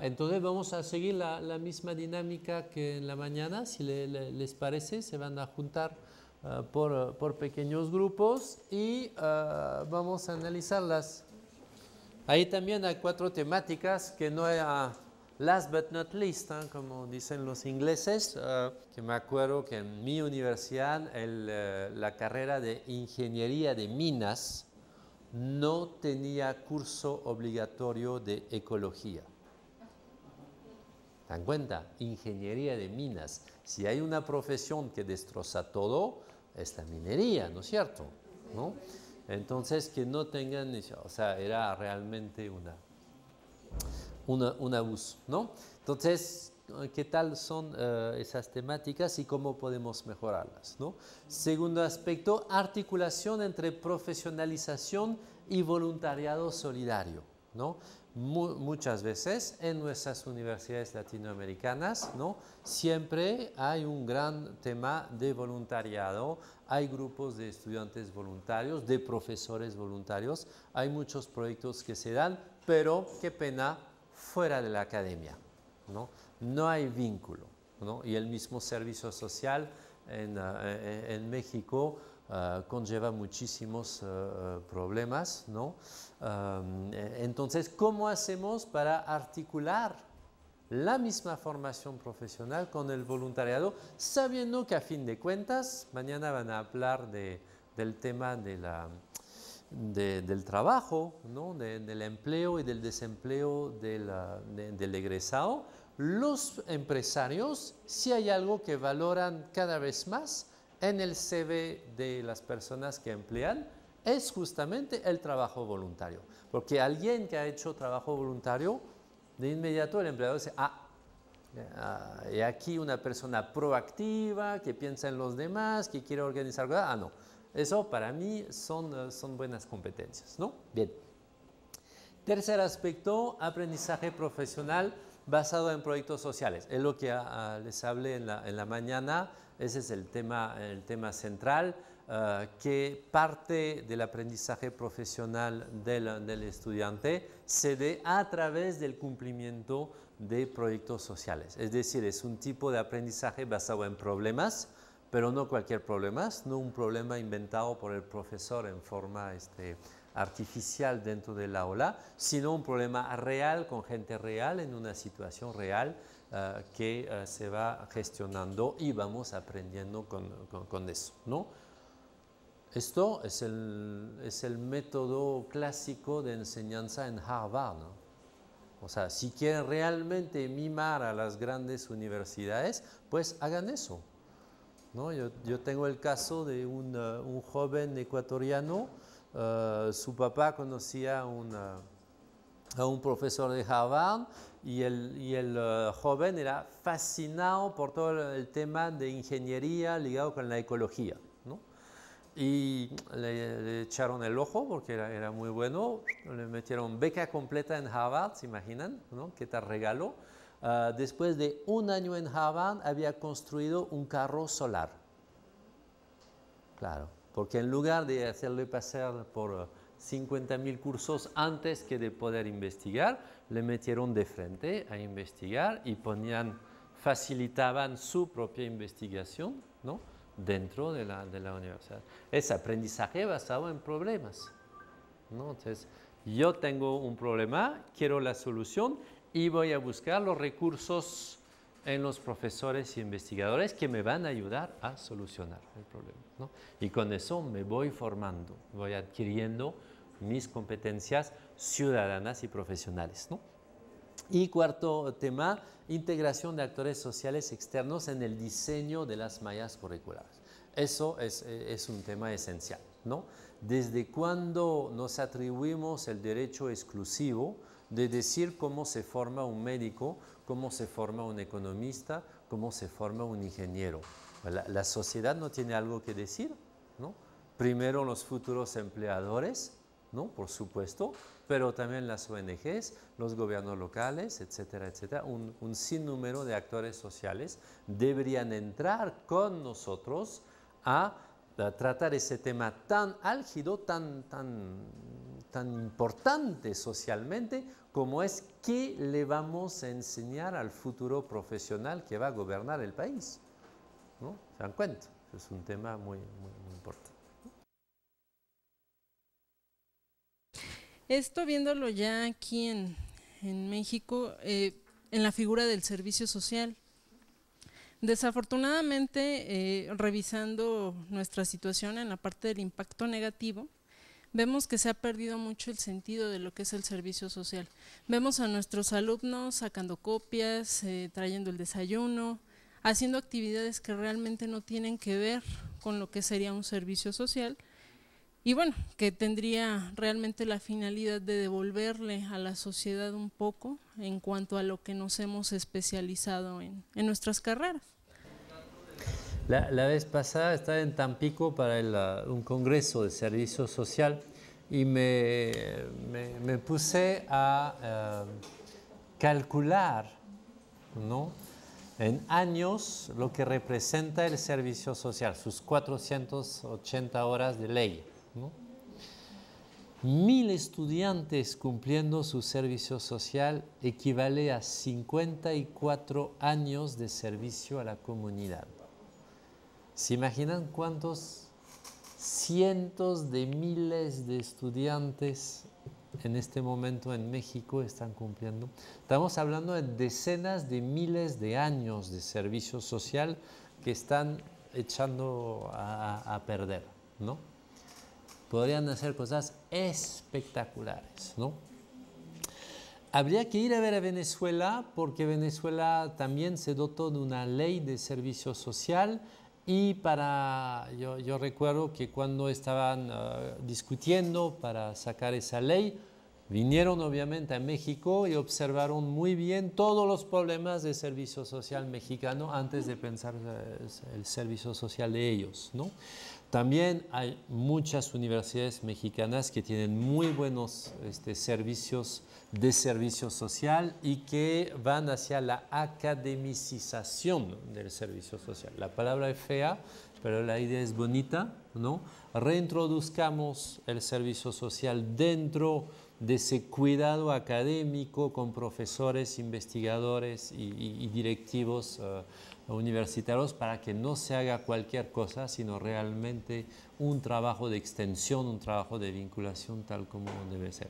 Entonces vamos a seguir la misma dinámica que en la mañana, si les parece, se van a juntar por pequeños grupos y vamos a analizarlas. Ahí también hay 4 temáticas que no hay, last but not least, como dicen los ingleses, que me acuerdo que en mi universidad la carrera de ingeniería de minas no tenía curso obligatorio de ecología. ¿Se dan cuenta? Ingeniería de minas. Si hay una profesión que destroza todo, es la minería, ¿no es cierto? ¿No? Entonces, que no tengan, o sea, era realmente un abuso, ¿no? Entonces, ¿qué tal son esas temáticas y cómo podemos mejorarlas, ¿no? Segundo aspecto, articulación entre profesionalización y voluntariado solidario, ¿no? Muchas veces en nuestras universidades latinoamericanas, ¿no? Siempre hay un gran tema de voluntariado, hay grupos de estudiantes voluntarios, de profesores voluntarios, hay muchos proyectos que se dan, pero qué pena, fuera de la academia, ¿no? No hay vínculo, ¿no? Y el mismo servicio social en México conlleva muchísimos problemas, ¿no? Entonces, ¿cómo hacemos para articular la misma formación profesional con el voluntariado, sabiendo que a fin de cuentas, mañana van a hablar del tema del trabajo, ¿no? Del empleo y del desempleo del egresado? Los empresarios, si hay algo que valoran cada vez más en el CV de las personas que emplean, es justamente el trabajo voluntario. Porque alguien que ha hecho trabajo voluntario, de inmediato el empleador dice, y aquí una persona proactiva, que piensa en los demás, que quiere organizar cosas. No. Eso para mí son buenas competencias, ¿no? Bien. Tercer aspecto, aprendizaje profesional basado en proyectos sociales. Es lo que les hablé en la mañana. Ese es el tema central, que parte del aprendizaje profesional del estudiante se dé a través del cumplimiento de proyectos sociales. Es decir, es un tipo de aprendizaje basado en problemas, pero no cualquier problema, no un problema inventado por el profesor en forma artificial dentro del aula, sino un problema real con gente real en una situación real que se va gestionando y vamos aprendiendo con eso, ¿no? Esto es el método clásico de enseñanza en Harvard, ¿no? O sea, si quieren realmente mimar a las grandes universidades, pues hagan eso, ¿no? Yo tengo el caso de un joven ecuatoriano. Su papá conocía a un profesor de Harvard y el joven era fascinado por todo el tema de ingeniería ligado con la ecología, ¿no? Y le echaron el ojo porque era muy bueno, le metieron beca completa en Harvard, ¿se imaginan? ¿No? ¿Qué tal regalo? Después de un año en Harvard había construido un carro solar. Claro, porque en lugar de hacerle pasar por 50.000 cursos antes que de poder investigar, le metieron de frente a investigar y facilitaban su propia investigación, ¿no? Dentro de la universidad. Es aprendizaje basado en problemas, ¿no? Entonces, yo tengo un problema, quiero la solución y voy a buscar los recursos en los profesores y investigadores que me van a ayudar a solucionar el problema, ¿no? Y con eso me voy formando, voy adquiriendo mis competencias ciudadanas y profesionales, ¿no? Y cuarto tema, integración de actores sociales externos en el diseño de las mallas curriculares. Eso es un tema esencial, ¿no? ¿Desde cuándo nos atribuimos el derecho exclusivo de decir cómo se forma un médico, cómo se forma un economista, cómo se forma un ingeniero? La sociedad no tiene algo que decir, ¿no? Primero los futuros empleadores, ¿no? Por supuesto, pero también las ONGs, los gobiernos locales, etcétera, etcétera. Un sinnúmero de actores sociales deberían entrar con nosotros a tratar ese tema tan álgido, tan tan importante socialmente como es qué le vamos a enseñar al futuro profesional que va a gobernar el país, ¿no? ¿Se dan cuenta? Es un tema muy importante. Esto viéndolo ya aquí en México, en la figura del servicio social. Desafortunadamente, revisando nuestra situación en la parte del impacto negativo, vemos que se ha perdido mucho el sentido de lo que es el servicio social. Vemos a nuestros alumnos sacando copias, trayendo el desayuno, haciendo actividades que realmente no tienen que ver con lo que sería un servicio social, y bueno, que tendría realmente la finalidad de devolverle a la sociedad un poco en cuanto a lo que nos hemos especializado en nuestras carreras. La vez pasada estaba en Tampico para un congreso de servicio social y me puse a calcular, ¿no?, en años lo que representa el servicio social, sus 480 horas de ley, ¿no? 1000 estudiantes cumpliendo su servicio social equivale a 54 años de servicio a la comunidad. ¿Se imaginan cuántos cientos de miles de estudiantes en este momento en México están cumpliendo? Estamos hablando de decenas de miles de años de servicio social que están echando a perder, ¿no? Podrían hacer cosas espectaculares, ¿no? Habría que ir a ver a Venezuela porque Venezuela también se dotó de una ley de servicio social. Y yo recuerdo que cuando estaban discutiendo para sacar esa ley, vinieron obviamente a México y observaron muy bien todos los problemas del servicio social mexicano antes de pensar el servicio social de ellos, ¿no? También hay muchas universidades mexicanas que tienen muy buenos servicios de servicio social y que van hacia la academicización del servicio social. La palabra es fea, pero la idea es bonita, ¿no? Reintroduzcamos el servicio social dentro de ese cuidado académico con profesores, investigadores y directivos universitarios para que no se haga cualquier cosa, sino realmente un trabajo de extensión, un trabajo de vinculación tal como debe ser.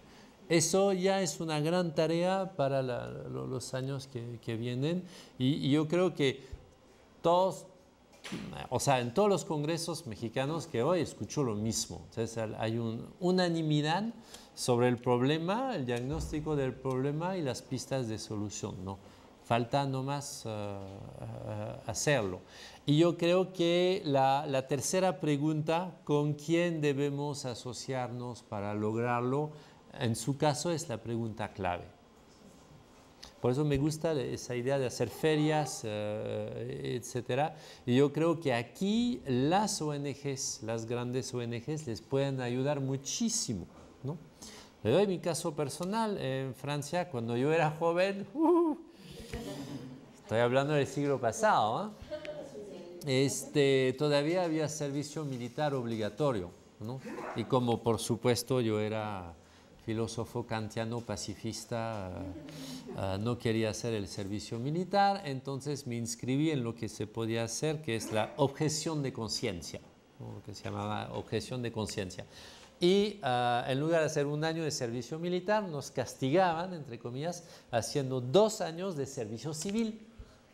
Eso ya es una gran tarea para los años que vienen y yo creo que todos, o sea, en todos los congresos mexicanos que hoy escucho lo mismo. Entonces hay una unanimidad sobre el problema, el diagnóstico del problema y las pistas de solución, ¿no? Falta nomás hacerlo. Y yo creo que la tercera pregunta, ¿con quién debemos asociarnos para lograrlo? En su caso es la pregunta clave. Por eso me gusta esa idea de hacer ferias, etcétera. Y yo creo que aquí las ONGs, las grandes ONGs, les pueden ayudar muchísimo, ¿no? Le doy mi caso personal. En Francia, cuando yo era joven, estoy hablando del siglo pasado, todavía había servicio militar obligatorio, ¿no? Y como por supuesto yo era filósofo kantiano pacifista, no quería hacer el servicio militar, entonces me inscribí en lo que se podía hacer, que es la objeción de conciencia, ¿no? Que se llamaba objeción de conciencia. Y en lugar de hacer un año de servicio militar, nos castigaban, entre comillas, haciendo 2 años de servicio civil.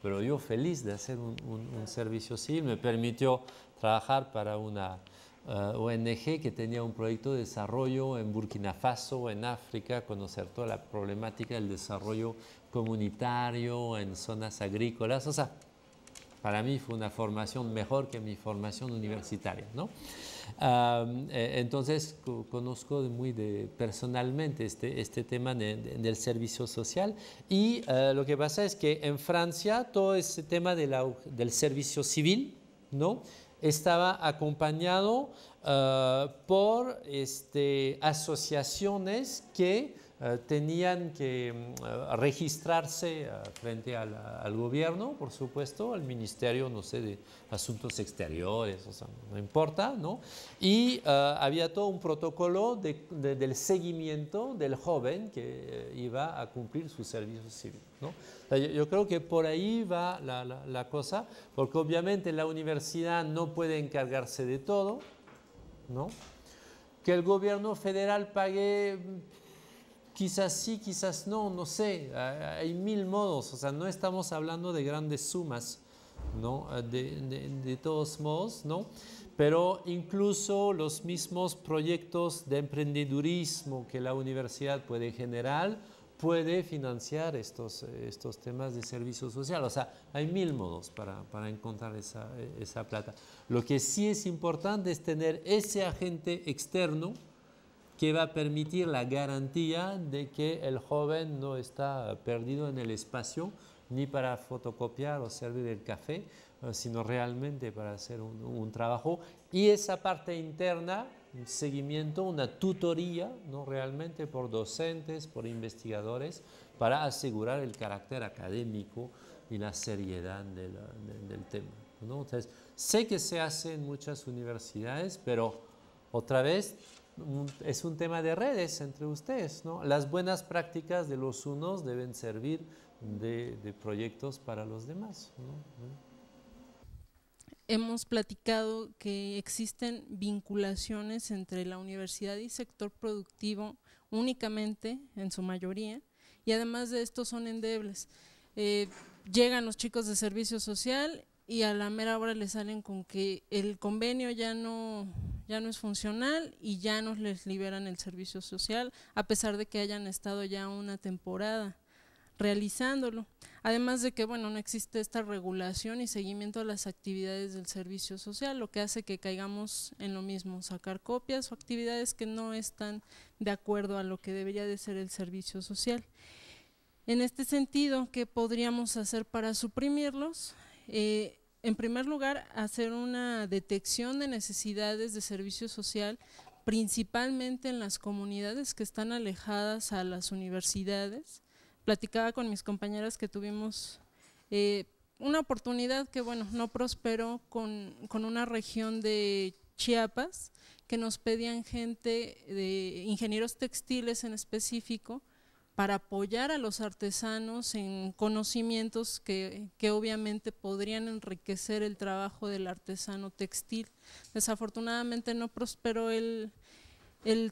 Pero yo feliz de hacer un servicio civil, me permitió trabajar para una ONG que tenía un proyecto de desarrollo en Burkina Faso, en África, conocer toda la problemática del desarrollo comunitario en zonas agrícolas. O sea, para mí fue una formación mejor que mi formación universitaria, ¿no? Entonces conozco personalmente este tema del servicio social y lo que pasa es que en Francia todo ese tema del servicio civil, ¿no?, estaba acompañado por asociaciones que tenían que registrarse frente al gobierno, por supuesto, al Ministerio, no sé, de Asuntos Exteriores, o sea, no importa, ¿no? Y había todo un protocolo del seguimiento del joven que iba a cumplir su servicio civil, ¿no? O sea, yo creo que por ahí va la cosa, porque obviamente la universidad no puede encargarse de todo, ¿no? Que el gobierno federal pague, quizás sí, quizás no, no sé, hay mil modos, o sea, no estamos hablando de grandes sumas, ¿no? De todos modos, ¿no? Pero incluso los mismos proyectos de emprendedurismo que la universidad puede generar, puede financiar estos temas de servicio social. O sea, hay mil modos para encontrar esa plata. Lo que sí es importante es tener ese agente externo que va a permitir la garantía de que el joven no está perdido en el espacio ni para fotocopiar o servir el café, sino realmente para hacer un trabajo. Y esa parte interna, un seguimiento, una tutoría, ¿no? Realmente por docentes, por investigadores, para asegurar el carácter académico y la seriedad del tema, ¿no? Entonces, sé que se hace en muchas universidades, pero otra vez es un tema de redes entre ustedes, ¿no? Las buenas prácticas de los unos deben servir de proyectos para los demás, ¿no? Hemos platicado que existen vinculaciones entre la universidad y sector productivo únicamente, en su mayoría, y además de esto son endebles. Llegan los chicos de servicio social y a la mera hora les salen con que el convenio ya no es funcional y ya no les liberan el servicio social, a pesar de que hayan estado ya una temporada realizándolo. Además de que, bueno, no existe esta regulación y seguimiento a las actividades del servicio social, lo que hace que caigamos en lo mismo, sacar copias o actividades que no están de acuerdo a lo que debería de ser el servicio social. En este sentido, ¿qué podríamos hacer para suprimirlos? En primer lugar, hacer una detección de necesidades de servicio social, principalmente en las comunidades que están alejadas a las universidades. Platicaba con mis compañeras que tuvimos una oportunidad que, bueno, no prosperó con una región de Chiapas, que nos pedían gente de ingenieros textiles en específico, para apoyar a los artesanos en conocimientos que obviamente podrían enriquecer el trabajo del artesano textil. Desafortunadamente no prosperó el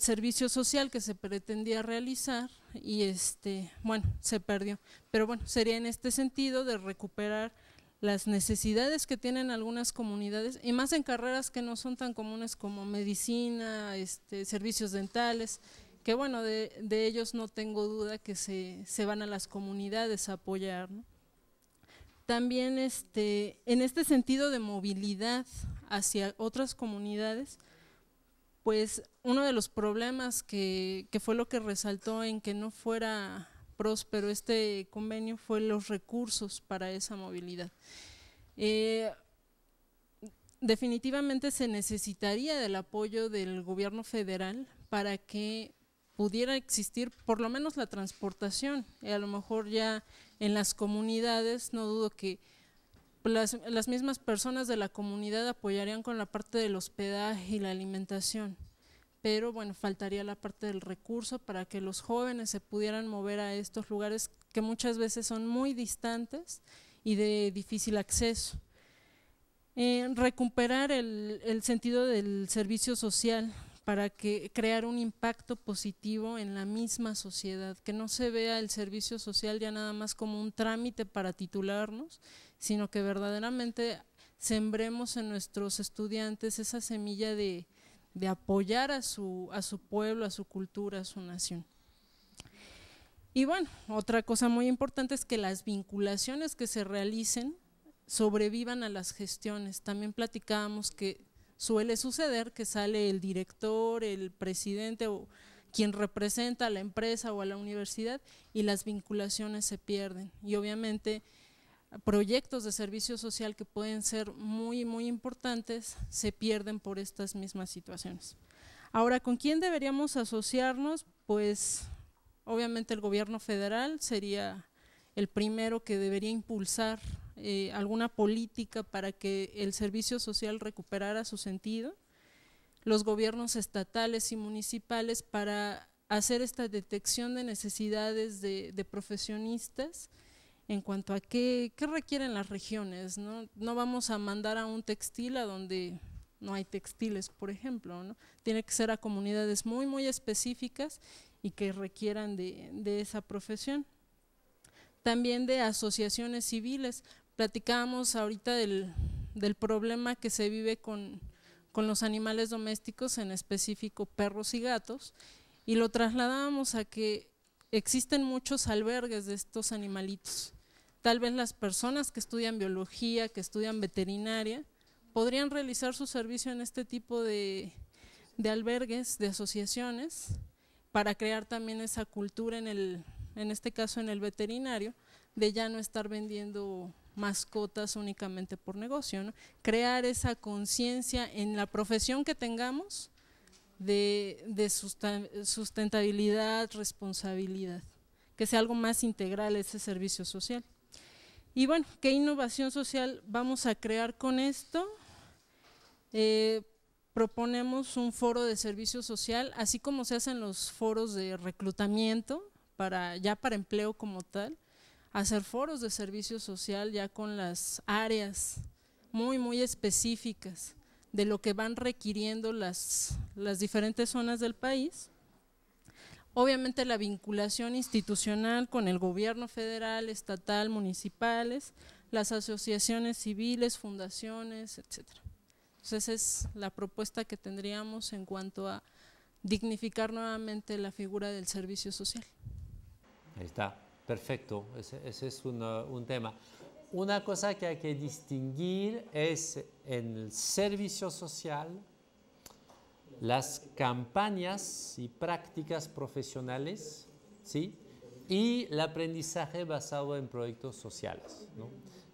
servicio social que se pretendía realizar y bueno, se perdió. Pero bueno, sería en este sentido de recuperar las necesidades que tienen algunas comunidades, y más en carreras que no son tan comunes como medicina, servicios dentales, que bueno, de ellos no tengo duda que se van a las comunidades a apoyar, ¿no? También en este sentido de movilidad hacia otras comunidades, pues uno de los problemas que fue lo que resaltó en que no fuera próspero este convenio fue los recursos para esa movilidad. Definitivamente se necesitaría del apoyo del gobierno federal para que pudiera existir por lo menos la transportación, y a lo mejor ya en las comunidades no dudo que las mismas personas de la comunidad apoyarían con la parte del hospedaje y la alimentación, pero bueno, faltaría la parte del recurso para que los jóvenes se pudieran mover a estos lugares que muchas veces son muy distantes y de difícil acceso. Recuperar el sentido del servicio social para crear un impacto positivo en la misma sociedad, que no se vea el servicio social ya nada más como un trámite para titularnos, sino que verdaderamente sembremos en nuestros estudiantes esa semilla de apoyar a su pueblo, a su cultura, a su nación. Y bueno, otra cosa muy importante es que las vinculaciones que se realicen sobrevivan a las gestiones. También platicábamos que suele suceder que sale el director, el presidente o quien representa a la empresa o a la universidad y las vinculaciones se pierden, y obviamente proyectos de servicio social que pueden ser muy, muy importantes se pierden por estas mismas situaciones. Ahora, ¿con quién deberíamos asociarnos? Pues obviamente el gobierno federal sería el primero que debería impulsar alguna política para que el servicio social recuperara su sentido, los gobiernos estatales y municipales para hacer esta detección de necesidades de profesionistas en cuanto a qué requieren las regiones, ¿no? No vamos a mandar a un textil a donde no hay textiles, por ejemplo, ¿no? Tiene que ser a comunidades muy específicas y que requieran de esa profesión. También de asociaciones civiles. Platicábamos ahorita del problema que se vive con los animales domésticos, en específico perros y gatos, y lo trasladábamos a que existen muchos albergues de estos animalitos. Tal vez las personas que estudian biología, que estudian veterinaria, podrían realizar su servicio en este tipo de albergues, de asociaciones, para crear también esa cultura en este caso en el veterinario, de ya no estar vendiendo mascotas únicamente por negocio, ¿no? Crear esa conciencia en la profesión que tengamos de sustentabilidad, responsabilidad, que sea algo más integral ese servicio social. Y bueno, ¿qué innovación social vamos a crear con esto? Proponemos un foro de servicio social, así como se hacen los foros de reclutamiento para empleo como tal, hacer foros de servicio social ya con las áreas muy específicas de lo que van requiriendo las diferentes zonas del país. Obviamente la vinculación institucional con el gobierno federal, estatal, municipales, las asociaciones civiles, fundaciones, etcétera. Entonces esa es la propuesta que tendríamos en cuanto a dignificar nuevamente la figura del servicio social. Ahí está, perfecto, ese es un tema. Una cosa que hay que distinguir es en el servicio social las campañas y prácticas profesionales, ¿sí? Y el aprendizaje basado en proyectos sociales, ¿no?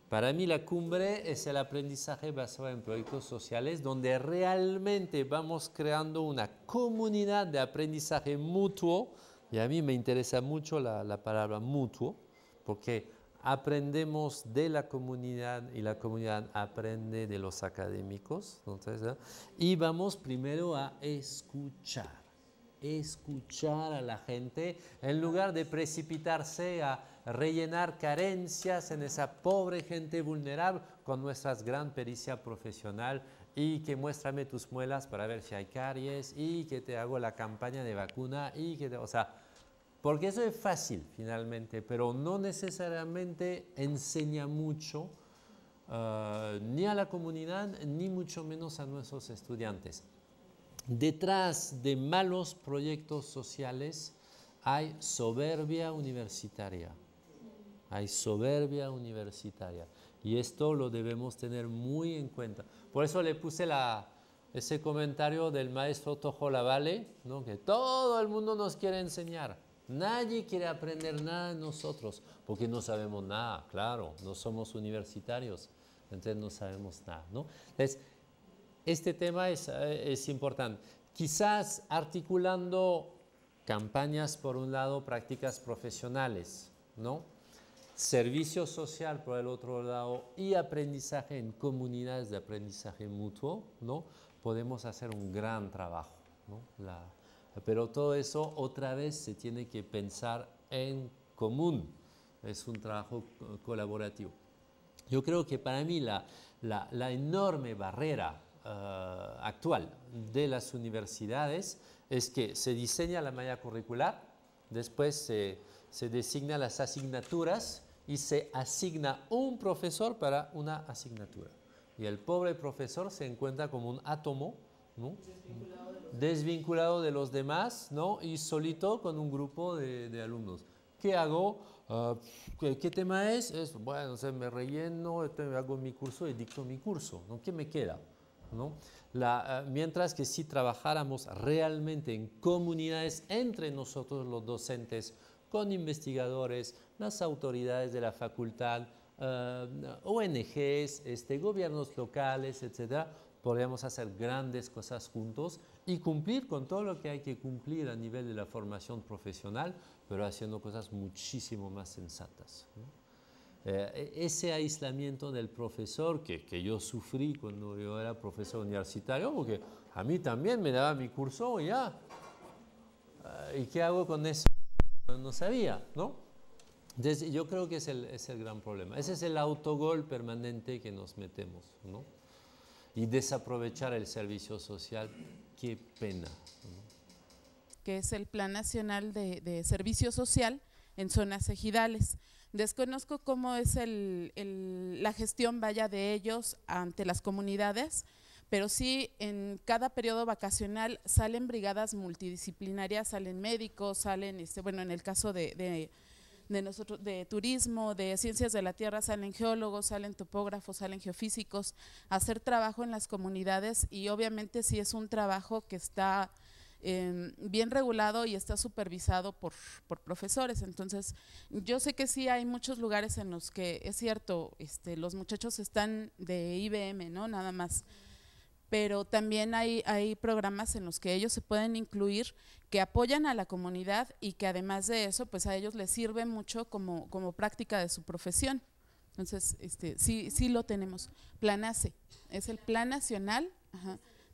Para mí la cumbre es el aprendizaje basado en proyectos sociales donde realmente vamos creando una comunidad de aprendizaje mutuo, y a mí me interesa mucho la palabra mutuo, porque aprendemos de la comunidad y la comunidad aprende de los académicos. Entonces, y vamos primero a escuchar a la gente en lugar de precipitarse a rellenar carencias en esa pobre gente vulnerable con nuestra gran pericia profesional y que muéstrame tus muelas para ver si hay caries y que te hago la campaña de vacuna y que o sea, porque eso es fácil finalmente, pero no necesariamente enseña mucho ni a la comunidad ni mucho menos a nuestros estudiantes. Detrás de malos proyectos sociales hay soberbia universitaria. Y esto lo debemos tener muy en cuenta. Por eso le puse ese comentario del maestro Tojo Lavale, ¿no? Que todo el mundo nos quiere enseñar. Nadie quiere aprender nada de nosotros, porque no sabemos nada, claro, no somos universitarios, entonces no sabemos nada, ¿no? Entonces, este tema es importante. Quizás articulando campañas por un lado, prácticas profesionales, ¿no? Servicio social por el otro lado y aprendizaje en comunidades de aprendizaje mutuo, ¿no? Podemos hacer un gran trabajo, ¿no? Pero todo eso otra vez se tiene que pensar en común, es un trabajo colaborativo. Yo creo que para mí la enorme barrera actual de las universidades es que se diseña la malla curricular, después se designan las asignaturas y se asigna un profesor para una asignatura. Y el pobre profesor se encuentra como un átomo, ¿no? Desvinculado de los demás, ¿no? Y solito con un grupo de alumnos. ¿Qué hago? ¿Qué tema es? Bueno, me relleno, hago mi curso y dicto mi curso, ¿no? ¿Qué me queda? ¿No? Mientras que si trabajáramos realmente en comunidades entre nosotros los docentes, con investigadores, las autoridades de la facultad, ONGs, gobiernos locales, etcétera, podríamos hacer grandes cosas juntos y cumplir con todo lo que hay que cumplir a nivel de la formación profesional, pero haciendo cosas muchísimo más sensatas, ¿no? Ese aislamiento del profesor que yo sufrí cuando yo era profesor universitario, porque a mí también me daba mi curso y ya, ¿y qué hago con eso? No sabía, ¿no? Entonces, yo creo que es el gran problema. Ese es el autogol permanente que nos metemos, ¿no? Y desaprovechar el servicio social, qué pena, ¿no? Que es el Plan Nacional de Servicio Social en zonas ejidales. Desconozco cómo es la gestión vaya de ellos ante las comunidades, pero sí en cada periodo vacacional salen brigadas multidisciplinarias, salen médicos, salen, bueno, en el caso de nosotros, de turismo, de ciencias de la tierra, salen geólogos, salen topógrafos, salen geofísicos, a hacer trabajo en las comunidades y obviamente sí es un trabajo que está bien regulado y está supervisado por profesores. Entonces yo sé que sí hay muchos lugares en los que es cierto, los muchachos están de IBM, ¿no? Nada más, pero también hay programas en los que ellos se pueden incluir que apoyan a la comunidad y que además de eso pues a ellos les sirve mucho como práctica de su profesión. Entonces sí lo tenemos. PLANACE es el Plan Nacional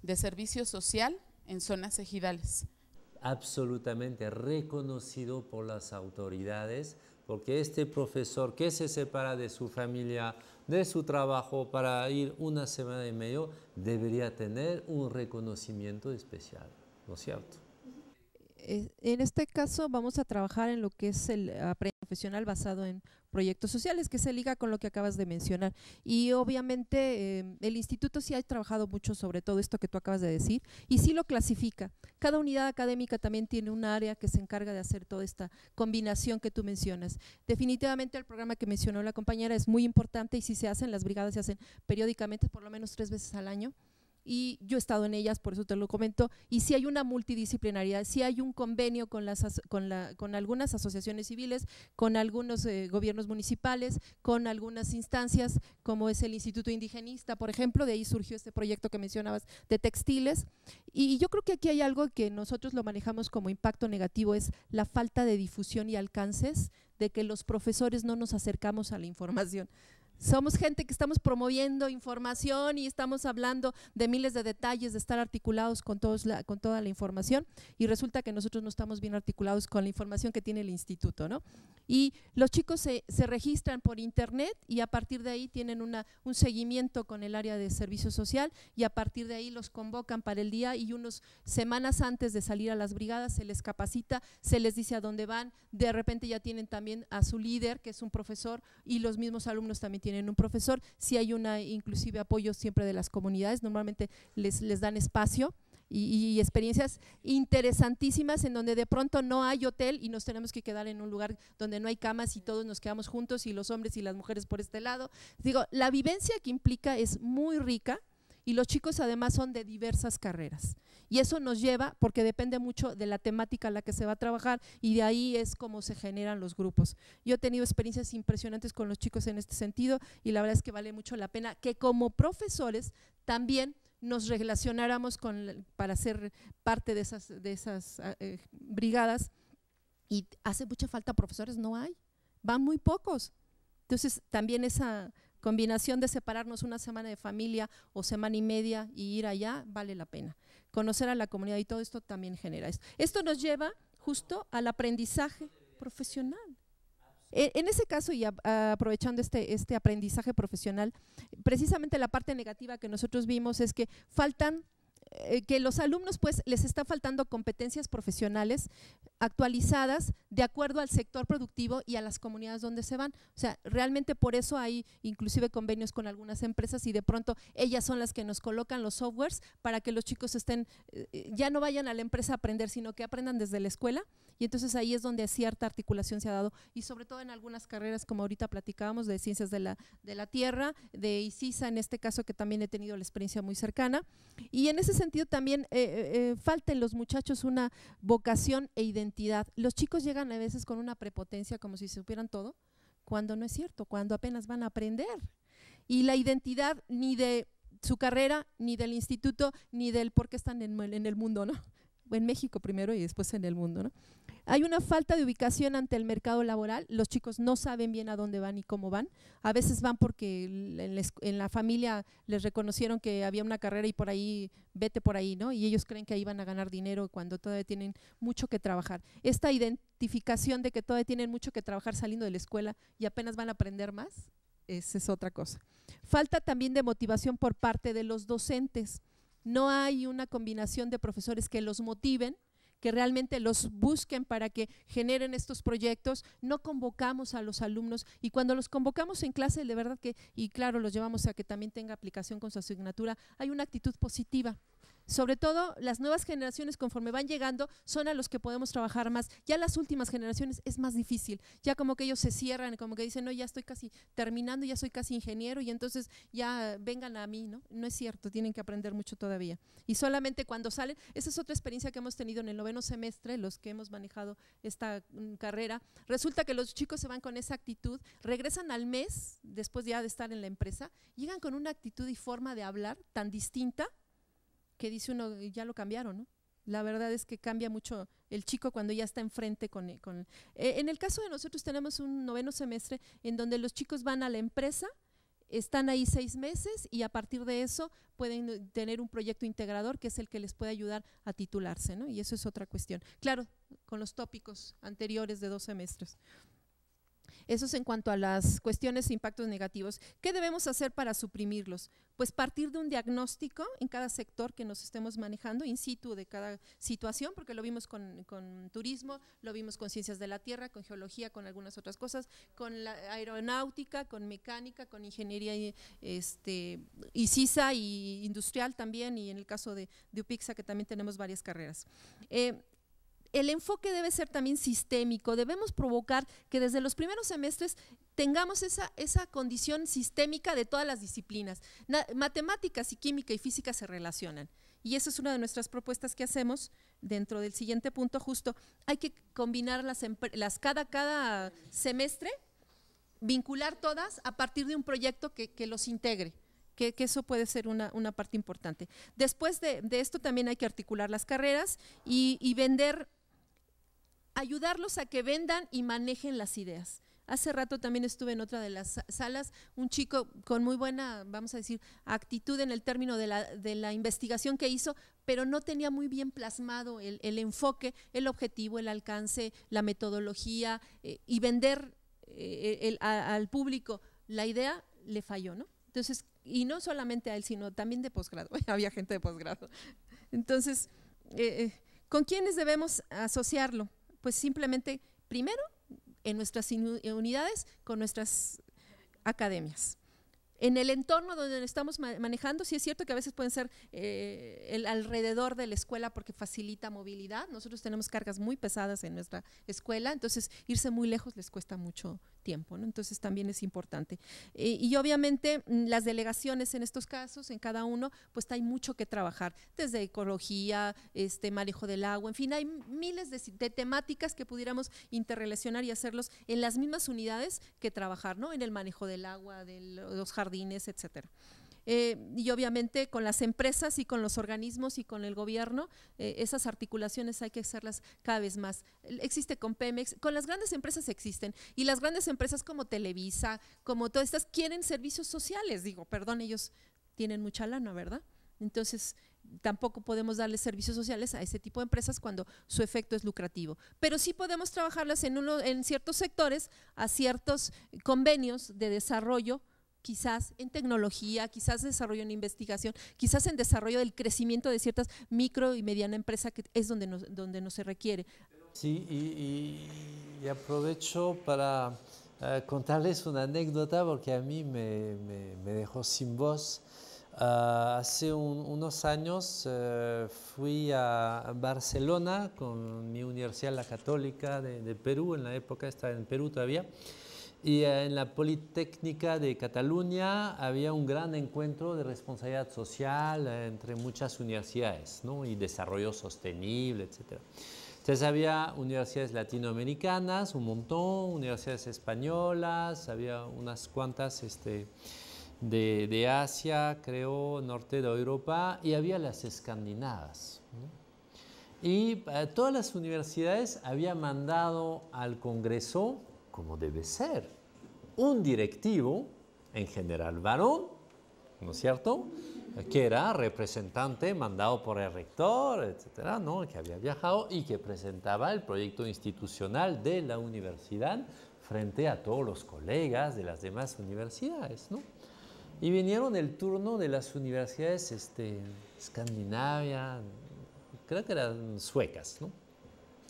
de Servicio Social en zonas ejidales. Absolutamente reconocido por las autoridades, porque este profesor que se separa de su familia, de su trabajo para ir una semana y medio, debería tener un reconocimiento especial, ¿no es cierto? En este caso vamos a trabajar en lo que es el aprendizaje profesional basado en proyectos sociales, que se liga con lo que acabas de mencionar. Y obviamente el instituto sí ha trabajado mucho sobre todo esto que tú acabas de decir y sí lo clasifica. Cada unidad académica también tiene un área que se encarga de hacer toda esta combinación que tú mencionas. Definitivamente el programa que mencionó la compañera es muy importante y sí se hacen, las brigadas se hacen periódicamente, por lo menos 3 veces al año. Y yo he estado en ellas, por eso te lo comento, y sí hay una multidisciplinaridad, sí hay un convenio con algunas asociaciones civiles, con algunos gobiernos municipales, con algunas instancias, como es el Instituto Indigenista, por ejemplo, de ahí surgió este proyecto que mencionabas de textiles, y yo creo que aquí hay algo que nosotros lo manejamos como impacto negativo, es la falta de difusión y alcances, de que los profesores no nos acercamos a la información. Somos gente que estamos promoviendo información y estamos hablando de miles de detalles, de estar articulados con toda la información y resulta que nosotros no estamos bien articulados con la información que tiene el instituto, ¿no? Y los chicos se registran por internet y a partir de ahí tienen un seguimiento con el área de servicio social y a partir de ahí los convocan para el día y unas semanas antes de salir a las brigadas se les capacita, se les dice a dónde van, de repente ya tienen también a su líder que es un profesor y los mismos alumnos también tienen un profesor, si hay inclusive apoyo siempre de las comunidades, normalmente les dan espacio y experiencias interesantísimas en donde de pronto no hay hotel y nos tenemos que quedar en un lugar donde no hay camas y todos nos quedamos juntos y los hombres y las mujeres por este lado. Digo, la vivencia que implica es muy rica y los chicos además son de diversas carreras y eso nos lleva, porque depende mucho de la temática a la que se va a trabajar y de ahí es como se generan los grupos. Yo he tenido experiencias impresionantes con los chicos en este sentido y la verdad es que vale mucho la pena que como profesores también nos relacionáramos para ser parte de esas brigadas y hace mucha falta profesores, no hay, van muy pocos. Entonces también esa combinación de separarnos una semana de familia o semana y media y ir allá vale la pena. Conocer a la comunidad y todo esto también genera esto. Esto nos lleva justo al aprendizaje profesional. En ese caso, y aprovechando este aprendizaje profesional, precisamente la parte negativa que nosotros vimos es que que los alumnos pues les está faltando competencias profesionales actualizadas de acuerdo al sector productivo y a las comunidades donde se van. O sea, realmente por eso hay inclusive convenios con algunas empresas y de pronto ellas son las que nos colocan los softwares para que los chicos ya no vayan a la empresa a aprender, sino que aprendan desde la escuela y entonces ahí es donde cierta articulación se ha dado y sobre todo en algunas carreras como ahorita platicábamos de ciencias de la tierra, de ICISA en este caso que también he tenido la experiencia muy cercana y en ese sentido también falta en los muchachos una vocación e identidad. Los chicos llegan a veces con una prepotencia como si supieran todo, cuando no es cierto, cuando apenas van a aprender. Y la identidad ni de su carrera, ni del instituto, ni del por qué están en el mundo, ¿no? En México primero y después en el mundo, ¿no? Hay una falta de ubicación ante el mercado laboral, los chicos no saben bien a dónde van y cómo van, a veces van porque en la familia les reconocieron que había una carrera y por ahí, vete por ahí, ¿no? Y ellos creen que ahí van a ganar dinero cuando todavía tienen mucho que trabajar. Esta identificación de que todavía tienen mucho que trabajar saliendo de la escuela y apenas van a aprender más, esa es otra cosa. Falta también de motivación por parte de los docentes. No hay una combinación de profesores que los motiven, que realmente los busquen para que generen estos proyectos. No convocamos a los alumnos y cuando los convocamos en clase, de verdad que, y claro, los llevamos a que también tenga aplicación con su asignatura, hay una actitud positiva. Sobre todo las nuevas generaciones conforme van llegando son a los que podemos trabajar más. Ya las últimas generaciones es más difícil, ya como que ellos se cierran, como que dicen, no, ya estoy casi terminando, ya soy casi ingeniero y entonces ya vengan a mí, ¿no? No es cierto, tienen que aprender mucho todavía. Y solamente cuando salen, esa es otra experiencia que hemos tenido en el 9º semestre, los que hemos manejado esta carrera, resulta que los chicos se van con esa actitud, regresan al mes, después ya de estar en la empresa, llegan con una actitud y forma de hablar tan distinta, que dice uno, ya lo cambiaron, ¿no? La verdad es que cambia mucho el chico cuando ya está enfrente en el caso de nosotros tenemos un 9º semestre en donde los chicos van a la empresa, están ahí 6 meses y a partir de eso pueden tener un proyecto integrador que es el que les puede ayudar a titularse, ¿no? Y eso es otra cuestión. Claro, con los tópicos anteriores de 2 semestres. Eso es en cuanto a las cuestiones de impactos negativos. ¿Qué debemos hacer para suprimirlos? Pues partir de un diagnóstico en cada sector que nos estemos manejando, in situ de cada situación, porque lo vimos con turismo, lo vimos con ciencias de la tierra, con geología, con algunas otras cosas, con la aeronáutica, con mecánica, con ingeniería y CISA y industrial también, y en el caso de UPIXA que también tenemos varias carreras. El enfoque debe ser también sistémico, debemos provocar que desde los primeros semestres tengamos esa condición sistémica de todas las disciplinas. Matemáticas y química y física se relacionan y esa es una de nuestras propuestas que hacemos dentro del siguiente punto justo. Hay que combinar cada semestre, vincular todas a partir de un proyecto que los integre. Que eso puede ser una parte importante. Después de esto también hay que articular las carreras y vender, ayudarlos a que vendan y manejen las ideas. Hace rato también estuve en otra de las salas, un chico con muy buena, vamos a decir, actitud en el término de la investigación que hizo, pero no tenía muy bien plasmado el enfoque, el objetivo, el alcance, la metodología y vender al público la idea le falló, ¿no? Entonces, y no solamente a él, sino también de posgrado, había gente de posgrado. Entonces, ¿con quiénes debemos asociarlo? Pues simplemente, primero, en nuestras unidades, con nuestras academias. En el entorno donde estamos manejando, sí es cierto que a veces pueden ser el alrededor de la escuela porque facilita movilidad. Nosotros tenemos cargas muy pesadas en nuestra escuela, entonces irse muy lejos les cuesta mucho tiempo, ¿no? Entonces también es importante. Y obviamente las delegaciones en estos casos, en cada uno, pues hay mucho que trabajar, desde ecología, manejo del agua, en fin, hay miles de temáticas que pudiéramos interrelacionar y hacerlos en las mismas unidades que trabajar, ¿no? En el manejo del agua, de los jardines, etcétera. Y obviamente con las empresas y con los organismos y con el gobierno, esas articulaciones hay que hacerlas cada vez más. Existe con Pemex, con las grandes empresas existen, y las grandes empresas como Televisa, como todas estas, quieren servicios sociales, digo, perdón, ellos tienen mucha lana, ¿verdad? Entonces tampoco podemos darle servicios sociales a ese tipo de empresas cuando su efecto es lucrativo, pero sí podemos trabajarlas en ciertos sectores, a ciertos convenios de desarrollo, quizás en tecnología, quizás desarrollo en investigación, quizás en desarrollo del crecimiento de ciertas micro y mediana empresas, que es donde nos se requiere. Sí, y aprovecho para contarles una anécdota porque a mí me dejó sin voz. Hace unos años fui a Barcelona con mi universidad, la Católica de Perú, en la época estaba en Perú todavía. Y en la Politécnica de Cataluña había un gran encuentro de responsabilidad social entre muchas universidades, ¿no? Y desarrollo sostenible, etc. Entonces había universidades latinoamericanas, un montón, universidades españolas, había unas cuantas de Asia, creo, norte de Europa, y había las escandinavas, ¿no? Y todas las universidades habían mandado al Congreso, como debe ser, un directivo, en general varón, ¿no es cierto?, que era representante mandado por el rector, etcétera, ¿no?, que había viajado y que presentaba el proyecto institucional de la universidad frente a todos los colegas de las demás universidades, ¿no? Y vinieron el turno de las universidades Escandinavia, creo que eran suecas, ¿no?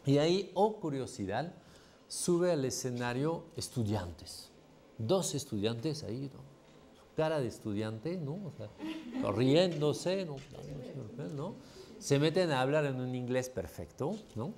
Y ahí, oh curiosidad, sube al escenario estudiantes, 2 estudiantes ahí, ¿no?, cara de estudiante, ¿no?, o sea, riéndose, ¿no? Se meten a hablar en un inglés perfecto, ¿no?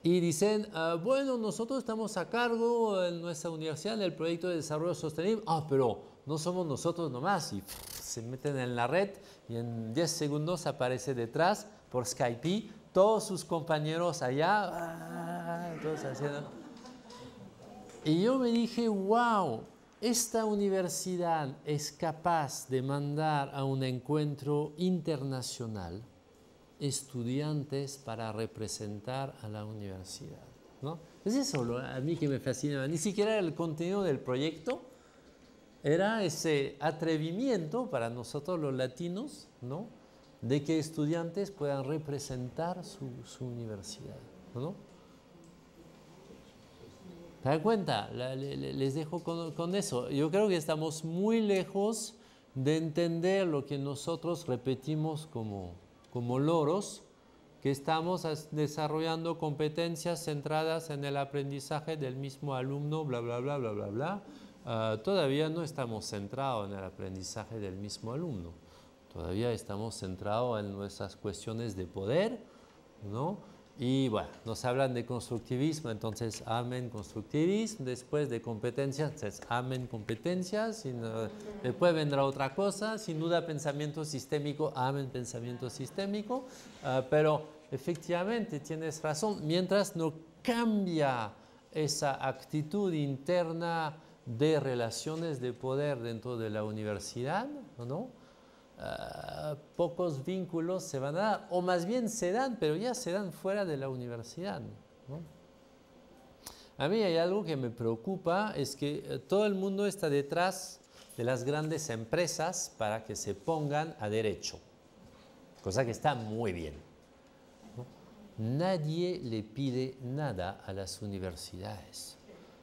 Y dicen, bueno, nosotros estamos a cargo en nuestra universidad del proyecto de desarrollo sostenible. Pero no somos nosotros nomás. Y se meten en la red y en 10 segundos aparece detrás, por Skype, todos sus compañeros allá, todos haciendo. Y yo me dije, wow, esta universidad es capaz de mandar a un encuentro internacional estudiantes para representar a la universidad, ¿no? Es eso a mí que me fascina. Ni siquiera el contenido del proyecto, era ese atrevimiento para nosotros los latinos, ¿no?, de que estudiantes puedan representar su universidad, ¿no? ¿Te das cuenta? Les dejo con eso. Yo creo que estamos muy lejos de entender lo que nosotros repetimos como loros, que estamos desarrollando competencias centradas en el aprendizaje del mismo alumno, bla, bla, bla, bla, bla, bla. Todavía no estamos centrados en el aprendizaje del mismo alumno. Todavía estamos centrados en nuestras cuestiones de poder, ¿no? Y bueno, nos hablan de constructivismo, entonces amen constructivismo, después de competencias, entonces amen competencias, después vendrá otra cosa, sin duda pensamiento sistémico, amen pensamiento sistémico, pero efectivamente tienes razón, mientras no cambia esa actitud interna de relaciones de poder dentro de la universidad, ¿no?, pocos vínculos se van a dar, o más bien se dan, pero ya se dan fuera de la universidad, ¿no? A mí hay algo que me preocupa, es que todo el mundo está detrás de las grandes empresas para que se pongan a derecho, cosa que está muy bien, ¿no? Nadie le pide nada a las universidades.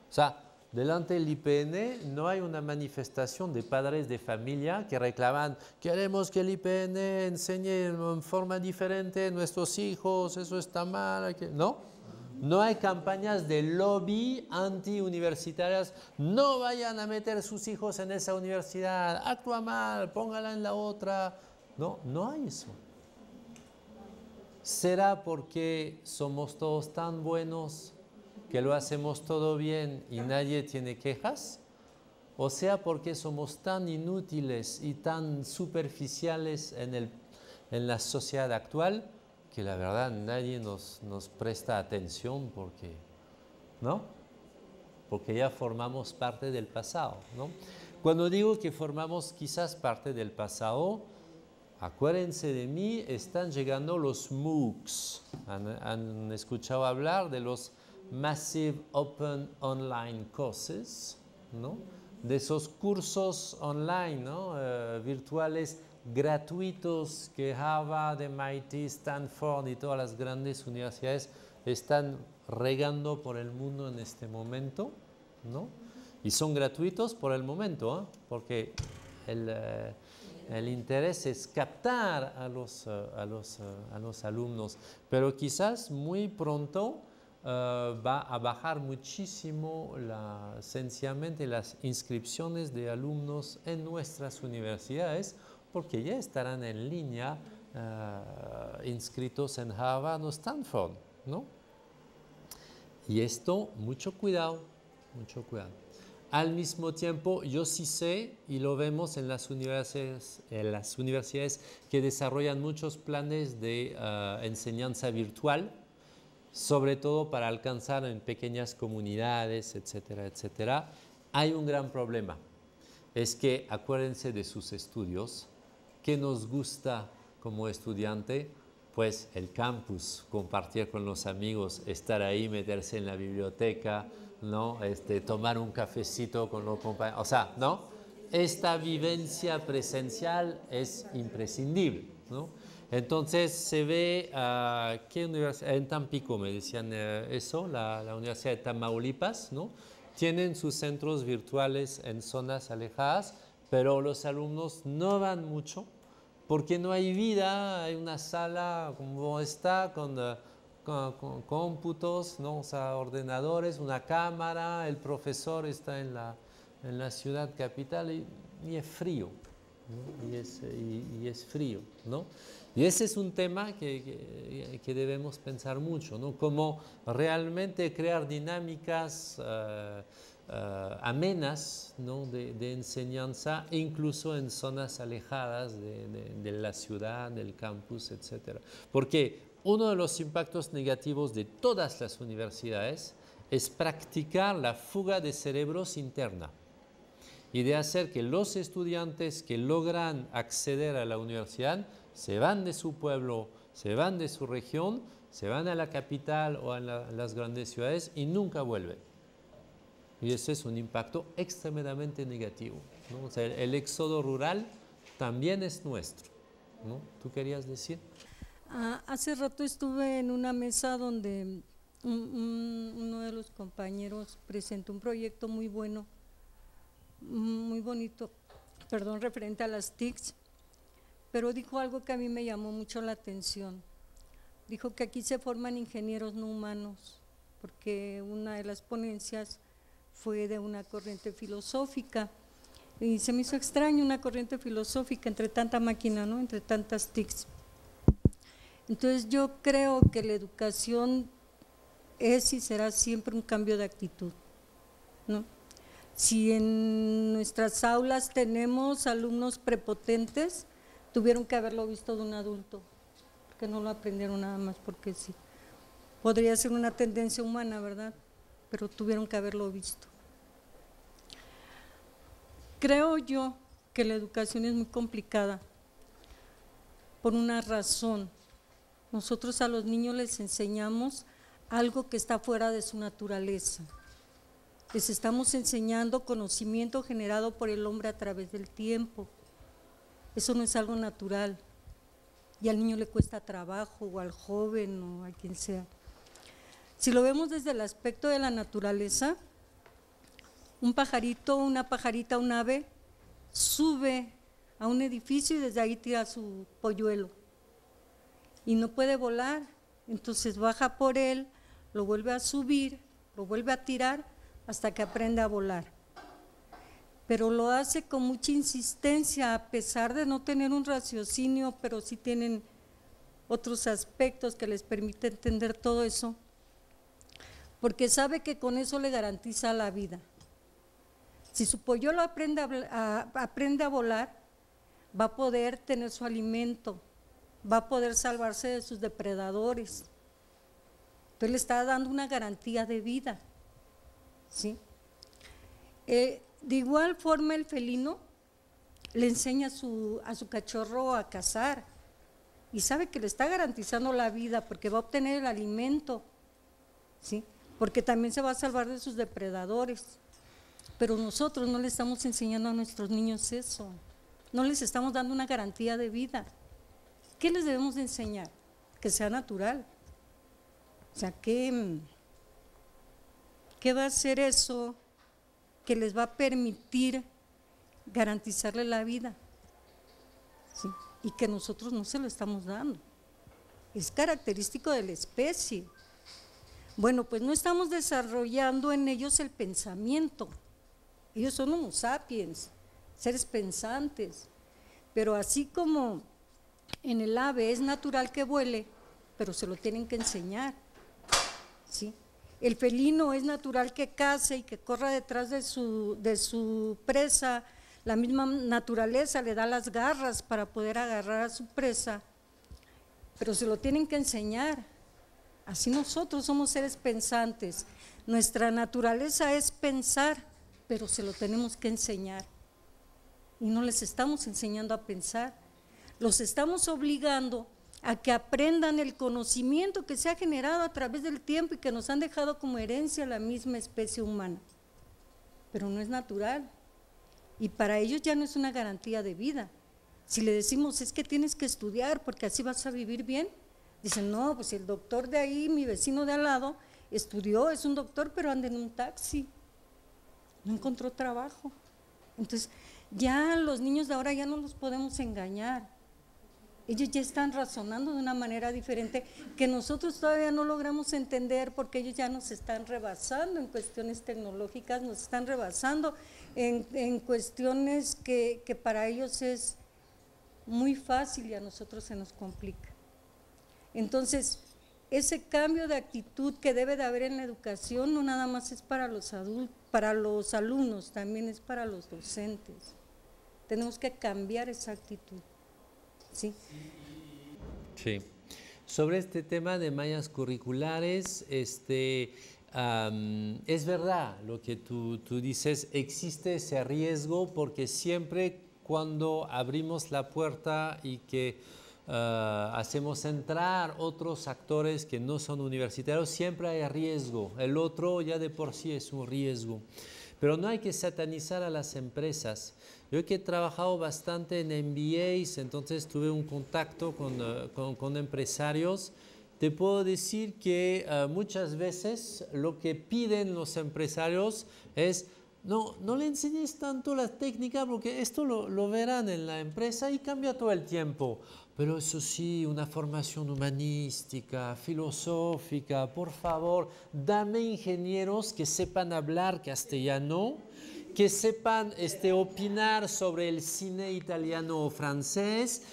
O sea, delante del IPN no hay una manifestación de padres de familia que reclaman, queremos que el IPN enseñe en forma diferente a nuestros hijos, eso está mal. No, no hay campañas de lobby anti-universitarias, no vayan a meter sus hijos en esa universidad, actúa mal, póngala en la otra. No, no hay eso. ¿Será porque somos todos tan buenos que lo hacemos todo bien y nadie tiene quejas? O sea, porque somos tan inútiles y tan superficiales en la sociedad actual que la verdad nadie nos presta atención porque, ¿no?, porque ya formamos parte del pasado, ¿no? Cuando digo que formamos quizás parte del pasado, acuérdense de mí, están llegando los MOOCs. ¿Han escuchado hablar de los Massive Open Online Courses, ¿no?, de esos cursos online, ¿no?, virtuales gratuitos que Harvard, MIT, Stanford y todas las grandes universidades están regando por el mundo en este momento, ¿no? Y son gratuitos por el momento, ¿eh?, porque el interés es captar a los alumnos, pero quizás muy pronto va a bajar muchísimo sencillamente las inscripciones de alumnos en nuestras universidades, porque ya estarán en línea inscritos en Harvard o Stanford, ¿no? Y esto, mucho cuidado, mucho cuidado. Al mismo tiempo, yo sí sé, y lo vemos en las universidades que desarrollan muchos planes de enseñanza virtual, sobre todo para alcanzar en pequeñas comunidades, etcétera, etcétera. Hay un gran problema. es que acuérdense de sus estudios. ¿Qué nos gusta como estudiante? Pues el campus, compartir con los amigos, estar ahí, meterse en la biblioteca, ¿no? Tomar un cafecito con los compañeros, o sea, ¿no? Esta vivencia presencial es imprescindible, ¿no? Entonces se ve, ¿qué universidad? En Tampico me decían eso, la Universidad de Tamaulipas, ¿no? Tienen sus centros virtuales en zonas alejadas, pero los alumnos no van mucho porque no hay vida, hay una sala como está con cómputos, ¿no? O sea, ordenadores, una cámara, el profesor está en la ciudad capital y es frío, ¿no? y es frío, ¿no? Y ese es un tema que debemos pensar mucho, ¿no? Cómo realmente crear dinámicas amenas, ¿no? de enseñanza, incluso en zonas alejadas de la ciudad, del campus, etc. Porque uno de los impactos negativos de todas las universidades es practicar la fuga de cerebros interna y de hacer que los estudiantes que logran acceder a la universidad se van de su pueblo, se van de su región, se van a la capital o a las grandes ciudades y nunca vuelven. Y ese es un impacto extremadamente negativo, ¿no? O sea, el éxodo rural también es nuestro, ¿no? ¿Tú querías decir? Hace rato estuve en una mesa donde uno de los compañeros presentó un proyecto muy bueno, muy bonito, perdón, referente a las TICs, pero dijo algo que a mí me llamó mucho la atención. Dijo que aquí se forman ingenieros no humanos, porque una de las ponencias fue de una corriente filosófica y se me hizo extraño una corriente filosófica entre tanta máquina, ¿no? Entre tantas TICs. Entonces yo creo que la educación es y será siempre un cambio de actitud, ¿no? Si en nuestras aulas tenemos alumnos prepotentes, tuvieron que haberlo visto de un adulto, porque no lo aprendieron nada más porque sí. Podría ser una tendencia humana, ¿verdad? Pero tuvieron que haberlo visto. Creo yo que la educación es muy complicada por una razón. Nosotros a los niños les enseñamos algo que está fuera de su naturaleza. Les estamos enseñando conocimiento generado por el hombre a través del tiempo. Eso no es algo natural y al niño le cuesta trabajo o al joven o a quien sea. Si lo vemos desde el aspecto de la naturaleza, un pajarito, una pajarita, un ave sube a un edificio y desde ahí tira su polluelo y no puede volar, entonces baja por él, lo vuelve a subir, lo vuelve a tirar hasta que aprende a volar. Pero lo hace con mucha insistencia, a pesar de no tener un raciocinio, pero sí tienen otros aspectos que les permiten entender todo eso, porque sabe que con eso le garantiza la vida. Si su polluelo aprende a volar, va a poder tener su alimento, va a poder salvarse de sus depredadores. Entonces le está dando una garantía de vida, ¿sí? De igual forma el felino le enseña a su cachorro a cazar y sabe que le está garantizando la vida porque va a obtener el alimento, ¿sí? Porque también se va a salvar de sus depredadores. Pero nosotros no le estamos enseñando a nuestros niños eso, no les estamos dando una garantía de vida. ¿Qué les debemos de enseñar? Que sea natural. O sea, ¿qué va a hacer eso que les va a permitir garantizarle la vida? ¿Sí? Y que nosotros no se lo estamos dando. Es característico de la especie. Bueno, pues no estamos desarrollando en ellos el pensamiento. Ellos son homo sapiens, seres pensantes, pero así como en el ave es natural que vuele, pero se lo tienen que enseñar, ¿sí? El felino es natural que cace y que corra detrás de su presa, la misma naturaleza le da las garras para poder agarrar a su presa, pero se lo tienen que enseñar. Así nosotros somos seres pensantes, nuestra naturaleza es pensar, pero se lo tenemos que enseñar. y no les estamos enseñando a pensar. Los estamos obligando a que aprendan el conocimiento que se ha generado a través del tiempo y que nos han dejado como herencia la misma especie humana. Pero no es natural y para ellos ya no es una garantía de vida. Si le decimos es que tienes que estudiar porque así vas a vivir bien, dicen no, pues el doctor de ahí, mi vecino de al lado, estudió, es un doctor pero anda en un taxi, no encontró trabajo. Entonces ya los niños de ahora ya no los podemos engañar, ellos ya están razonando de una manera diferente que nosotros todavía no logramos entender porque ellos ya nos están rebasando en cuestiones tecnológicas, nos están rebasando en cuestiones que para ellos es muy fácil y a nosotros se nos complica. Entonces, ese cambio de actitud que debe de haber en la educación no nada más es para los adultos, para los alumnos, también es para los docentes. Tenemos que cambiar esa actitud. ¿Sí? Sí. Sobre este tema de mallas curriculares, es verdad lo que tú dices, existe ese riesgo porque siempre cuando abrimos la puerta y que hacemos entrar otros actores que no son universitarios, siempre hay riesgo. El otro ya de por sí es un riesgo. Pero no hay que satanizar a las empresas. Yo que he trabajado bastante en MBAs, entonces tuve un contacto con empresarios. Te puedo decir que muchas veces lo que piden los empresarios es no le enseñes tanto la técnica porque esto lo verán en la empresa y cambia todo el tiempo. Pero eso sí, una formación humanística, filosófica, por favor, dame ingenieros que sepan hablar castellano, que sepan opinar sobre el cine italiano o francés,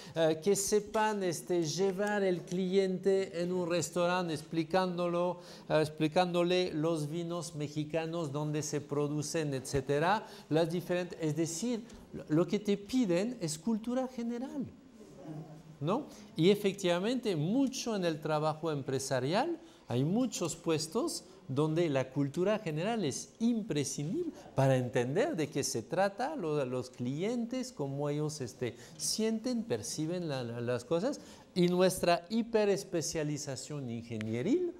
que sepan llevar el cliente en un restaurante explicándole los vinos mexicanos, dónde se producen, etcétera, las diferentes, es decir, lo que te piden es cultura general, ¿no? Y efectivamente, mucho en el trabajo empresarial, hay muchos puestos donde la cultura general es imprescindible para entender de qué se trata, los clientes, cómo ellos sienten, perciben las cosas. Y nuestra hiperespecialización ingenieril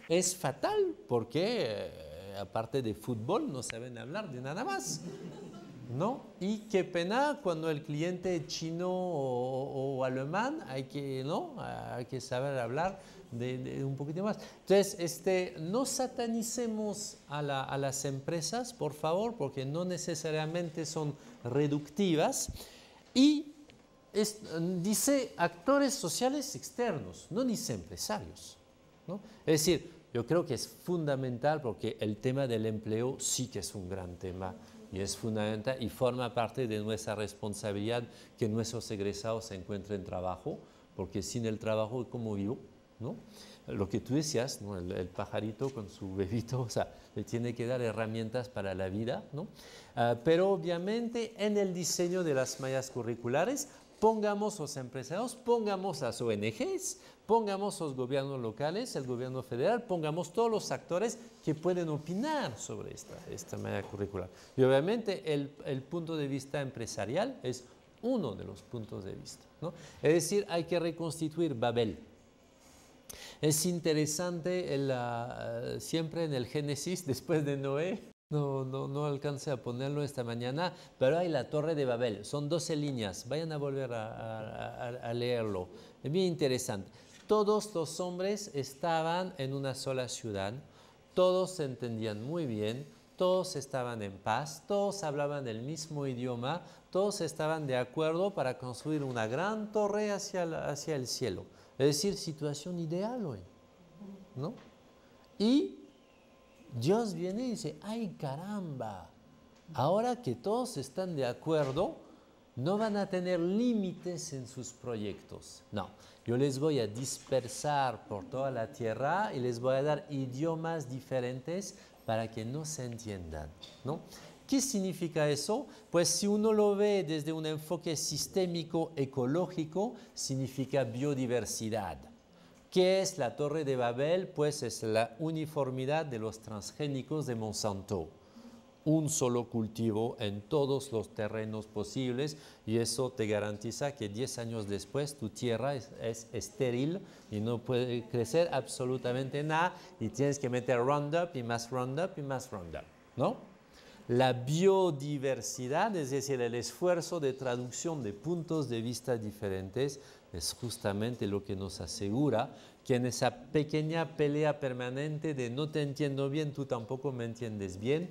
es fatal porque, aparte de fútbol, no saben hablar de nada más, ¿no? Y qué pena cuando el cliente es chino o alemán, hay que saber hablar de un poquito más. Entonces, no satanicemos a las empresas, por favor, porque no necesariamente son reductivas. Y dice actores sociales externos, no dice empresarios, ¿no? Es decir, yo creo que es fundamental porque el tema del empleo sí que es un gran tema. Y es fundamental y forma parte de nuestra responsabilidad que nuestros egresados encuentren trabajo, porque sin el trabajo, ¿cómo vivo? ¿No? Lo que tú decías, ¿no? El pajarito con su bebito, o sea, le tiene que dar herramientas para la vida, ¿no? Pero obviamente en el diseño de las mallas curriculares, pongamos los empresarios, pongamos las ONGs, pongamos los gobiernos locales, el gobierno federal, pongamos todos los actores que pueden opinar sobre esta malla curricular. Y obviamente el punto de vista empresarial es uno de los puntos de vista, ¿no? Es decir, hay que reconstituir Babel. Es interesante, siempre en el Génesis, después de Noé, no alcancé a ponerlo esta mañana, pero hay la Torre de Babel, son 12 líneas, vayan a volver a leerlo, es bien interesante. Todos los hombres estaban en una sola ciudad, todos se entendían muy bien, todos estaban en paz, todos hablaban el mismo idioma, todos estaban de acuerdo para construir una gran torre hacia el cielo. Es decir, situación ideal hoy, ¿no? Y Dios viene y dice, ¡ay caramba! Ahora que todos están de acuerdo, no van a tener límites en sus proyectos. No, yo les voy a dispersar por toda la tierra y les voy a dar idiomas diferentes para que no se entiendan, ¿no? ¿Qué significa eso? Pues si uno lo ve desde un enfoque sistémico ecológico, significa biodiversidad. ¿Qué es la Torre de Babel? Pues es la uniformidad de los transgénicos de Monsanto. un solo cultivo en todos los terrenos posibles y eso te garantiza que 10 años después tu tierra es estéril y no puede crecer absolutamente nada y tienes que meter Roundup y más Roundup y más Roundup, ¿no? La biodiversidad, es decir, el esfuerzo de traducción de puntos de vista diferentes, es justamente lo que nos asegura que en esa pequeña pelea permanente de no te entiendo bien, tú tampoco me entiendes bien,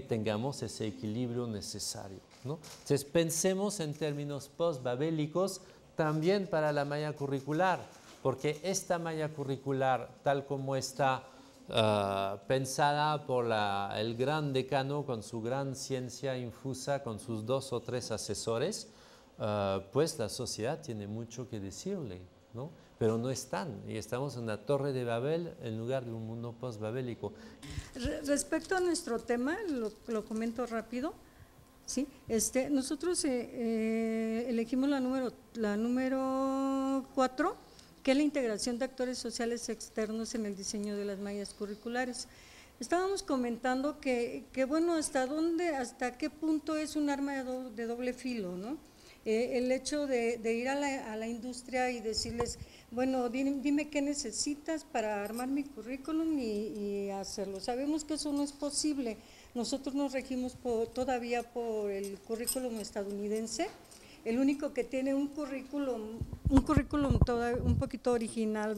tengamos ese equilibrio necesario, ¿no? Entonces pensemos en términos post-babélicos también para la malla curricular, porque esta malla curricular, tal como está pensada por el gran decano con su gran ciencia infusa, con sus 2 o 3 asesores, pues la sociedad tiene mucho que decirle, ¿no? Pero no están, y estamos en una torre de Babel en lugar de un mundo post-babélico. Respecto a nuestro tema, lo comento rápido, ¿sí? Nosotros elegimos la número 4, que es la integración de actores sociales externos en el diseño de las mallas curriculares. Estábamos comentando que bueno, hasta qué punto es un arma de doble filo, ¿no? El hecho de ir a la industria y decirles, bueno, dime qué necesitas para armar mi currículum y hacerlo. Sabemos que eso no es posible. Nosotros nos regimos todavía por el currículum estadounidense. El único que tiene un currículum un poquito original,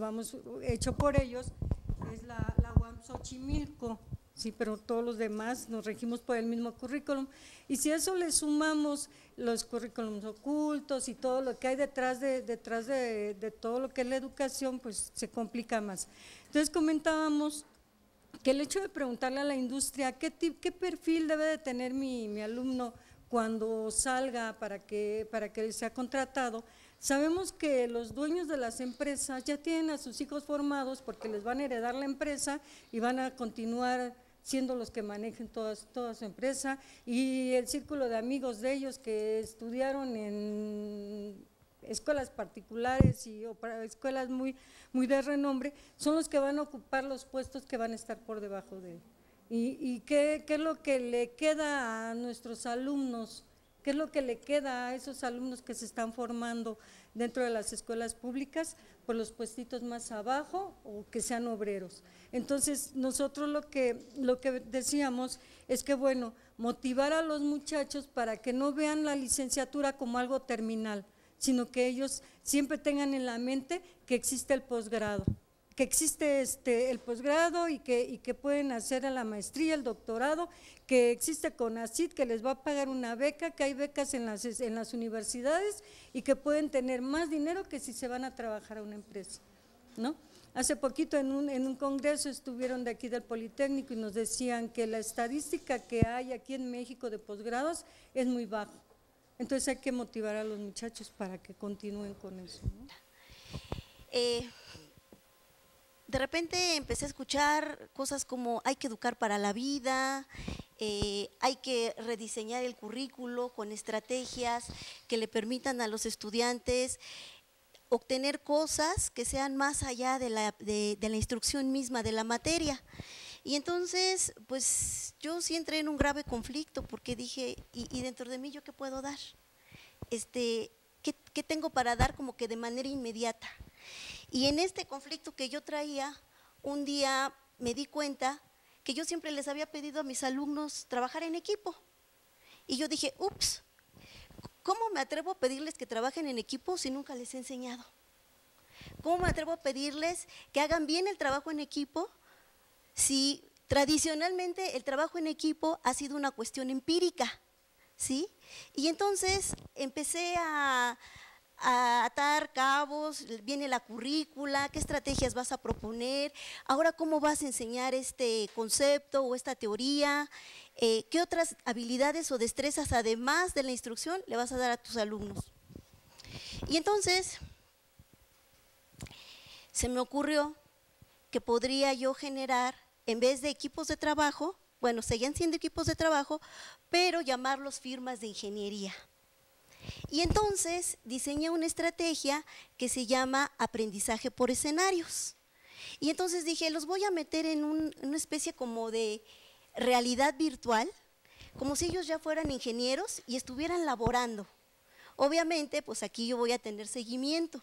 hecho por ellos, es la UAM Xochimilco, sí, pero todos los demás nos regimos por el mismo currículum. Y si a eso le sumamos los currículums ocultos y todo lo que hay detrás de todo lo que es la educación, pues se complica más. Entonces comentábamos que el hecho de preguntarle a la industria qué perfil debe de tener mi alumno cuando salga para que sea contratado, sabemos que los dueños de las empresas ya tienen a sus hijos formados porque les van a heredar la empresa y van a continuar siendo los que manejen toda su empresa, y el círculo de amigos de ellos que estudiaron en escuelas particulares o para escuelas muy de renombre, son los que van a ocupar los puestos que van a estar por debajo de él. ¿Y qué es lo que le queda a nuestros alumnos? ¿Qué es lo que le queda a esos alumnos que se están formando dentro de las escuelas públicas? Pues los puestitos más abajo o que sean obreros. Entonces, nosotros lo que decíamos es que, bueno, motivar a los muchachos para que no vean la licenciatura como algo terminal, sino que ellos siempre tengan en la mente que existe el posgrado, que existe el posgrado y que pueden hacer la maestría, el doctorado, que existe CONACYT, que les va a pagar una beca, que hay becas en las universidades y que pueden tener más dinero que si se van a trabajar a una empresa, ¿no? Hace poquito en un congreso estuvieron de aquí del Politécnico y nos decían que la estadística que hay aquí en México de posgrados es muy baja. Entonces hay que motivar a los muchachos para que continúen con eso, ¿no? De repente empecé a escuchar cosas como hay que educar para la vida, hay que rediseñar el currículo con estrategias que le permitan a los estudiantes obtener cosas que sean más allá de la instrucción misma de la materia. Y entonces, pues yo sí entré en un grave conflicto porque dije, ¿y dentro de mí yo qué puedo dar? ¿Qué tengo para dar como que de manera inmediata? Y en este conflicto que yo traía, un día me di cuenta que yo siempre les había pedido a mis alumnos trabajar en equipo. Y yo dije, ups, ¿cómo me atrevo a pedirles que trabajen en equipo si nunca les he enseñado? ¿Cómo me atrevo a pedirles que hagan bien el trabajo en equipo si tradicionalmente el trabajo en equipo ha sido una cuestión empírica? ¿Sí? Y entonces empecé a atar cabos, viene la currícula, qué estrategias vas a proponer, ahora cómo vas a enseñar este concepto o esta teoría, qué otras habilidades o destrezas además de la instrucción le vas a dar a tus alumnos. Y entonces se me ocurrió que podría yo generar, en vez de equipos de trabajo, bueno, seguían siendo equipos de trabajo, pero llamarlos firmas de ingeniería. Y entonces diseñé una estrategia que se llama aprendizaje por escenarios. Y entonces dije, los voy a meter en una especie como de realidad virtual, como si ellos ya fueran ingenieros y estuvieran laborando. Obviamente, pues aquí yo voy a tener seguimiento.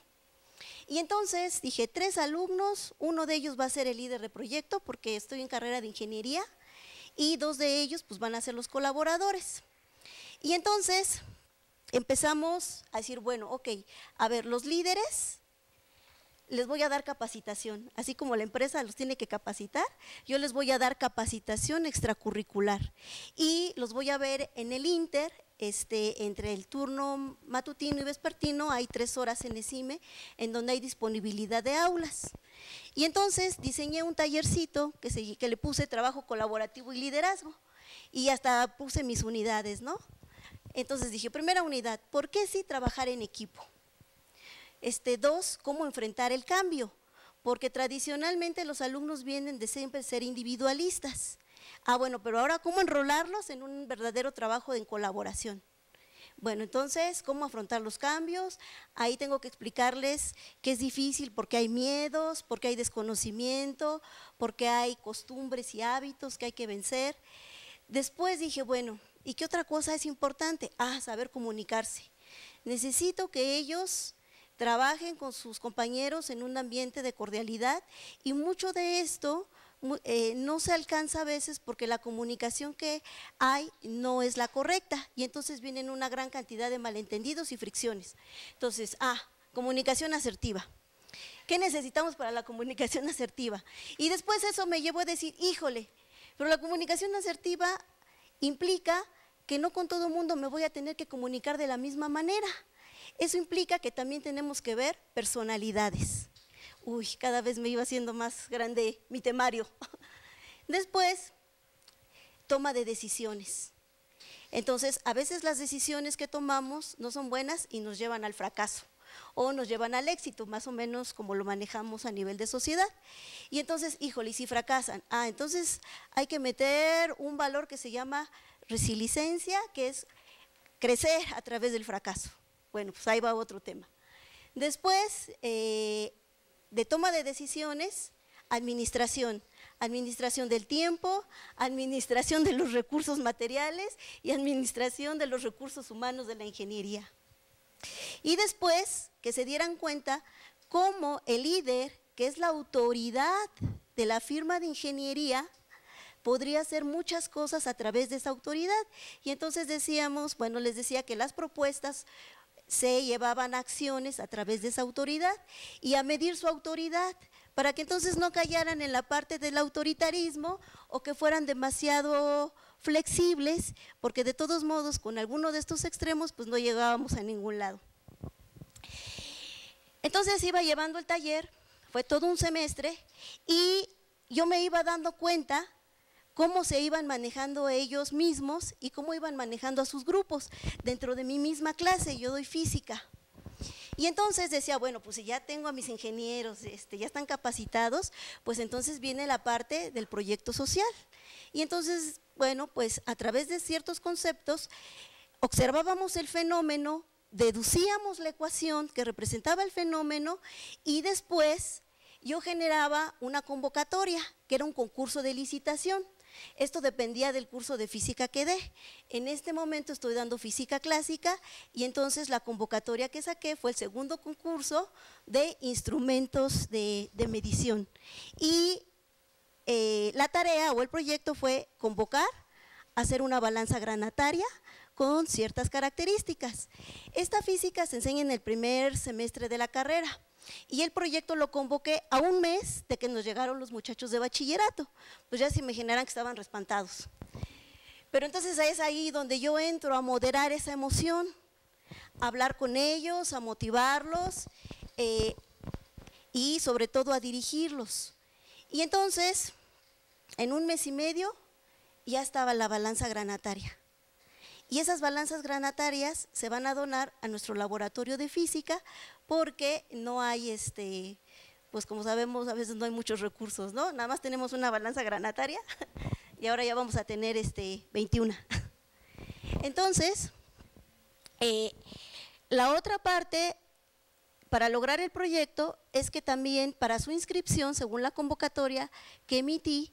Y entonces dije, 3 alumnos, uno de ellos va a ser el líder de proyecto porque estoy en carrera de ingeniería y 2 de ellos pues van a ser los colaboradores. Y entonces empezamos a decir, bueno, ok, a ver, los líderes les voy a dar capacitación, así como la empresa los tiene que capacitar, yo les voy a dar capacitación extracurricular y los voy a ver en el inter, entre el turno matutino y vespertino hay 3 horas en ESIME en donde hay disponibilidad de aulas. Y entonces diseñé un tallercito que le puse trabajo colaborativo y liderazgo y hasta puse mis unidades, ¿no? Entonces dije, primera unidad, ¿por qué sí trabajar en equipo? 2, ¿cómo enfrentar el cambio? Porque tradicionalmente los alumnos vienen de siempre ser individualistas. Bueno, pero ahora, ¿cómo enrolarlos en un verdadero trabajo en colaboración? Bueno, entonces, ¿cómo afrontar los cambios? Ahí tengo que explicarles que es difícil porque hay miedos, porque hay desconocimiento, porque hay costumbres y hábitos que hay que vencer. Después dije, bueno, ¿y qué otra cosa es importante? Saber comunicarse. Necesito que ellos trabajen con sus compañeros en un ambiente de cordialidad y mucho de esto no se alcanza a veces porque la comunicación que hay no es la correcta y entonces vienen una gran cantidad de malentendidos y fricciones. Entonces, comunicación asertiva. ¿Qué necesitamos para la comunicación asertiva? Y después eso me llevó a decir, híjole, pero la comunicación asertiva implica que no con todo el mundo me voy a tener que comunicar de la misma manera. Eso implica que también tenemos que ver personalidades. Cada vez me iba haciendo más grande mi temario. Después, toma de decisiones. Entonces, a veces las decisiones que tomamos no son buenas y nos llevan al fracaso o nos llevan al éxito, más o menos como lo manejamos a nivel de sociedad. Y entonces, híjole, ¿y si fracasan? Entonces hay que meter un valor que se llama resiliencia, que es crecer a través del fracaso. Bueno, pues ahí va otro tema. Después, de toma de decisiones, administración del tiempo, administración de los recursos materiales y administración de los recursos humanos de la ingeniería. Y después, que se dieran cuenta cómo el líder, que es la autoridad de la firma de ingeniería, podría hacer muchas cosas a través de esa autoridad. Y entonces decíamos, bueno, les decía que las propuestas se llevaban a acciones a través de esa autoridad y a medir su autoridad para que entonces no cayeran en la parte del autoritarismo o que fueran demasiado flexibles, porque de todos modos con alguno de estos extremos pues no llegábamos a ningún lado. Entonces iba llevando el taller, fue todo un semestre y yo me iba dando cuenta cómo se iban manejando ellos mismos y cómo iban manejando a sus grupos. Dentro de mi misma clase, yo doy física. Y entonces decía, bueno, pues si ya tengo a mis ingenieros, ya están capacitados, pues entonces viene la parte del proyecto social. Y entonces, bueno, pues a través de ciertos conceptos, observábamos el fenómeno, deducíamos la ecuación que representaba el fenómeno y después yo generaba una convocatoria, que era un concurso de licitación. Esto dependía del curso de física que dé. En este momento estoy dando física clásica y entonces la convocatoria que saqué fue el segundo concurso de instrumentos de medición. Y la tarea o el proyecto fue convocar, hacer una balanza granataria con ciertas características. Esta física se enseña en el primer semestre de la carrera. Y el proyecto lo convoqué a un mes de que nos llegaron los muchachos de bachillerato, pues ya se imaginarán que estaban espantados. Pero entonces es ahí donde yo entro a moderar esa emoción, a hablar con ellos, a motivarlos y sobre todo a dirigirlos. Y entonces, en un mes y medio, ya estaba la balanza granataria. Y esas balanzas granatarias se van a donar a nuestro laboratorio de física porque no hay, pues como sabemos, a veces no hay muchos recursos, ¿no? Nada más tenemos una balanza granataria y ahora ya vamos a tener 21. Entonces, la otra parte para lograr el proyecto es que también para su inscripción, según la convocatoria que emití,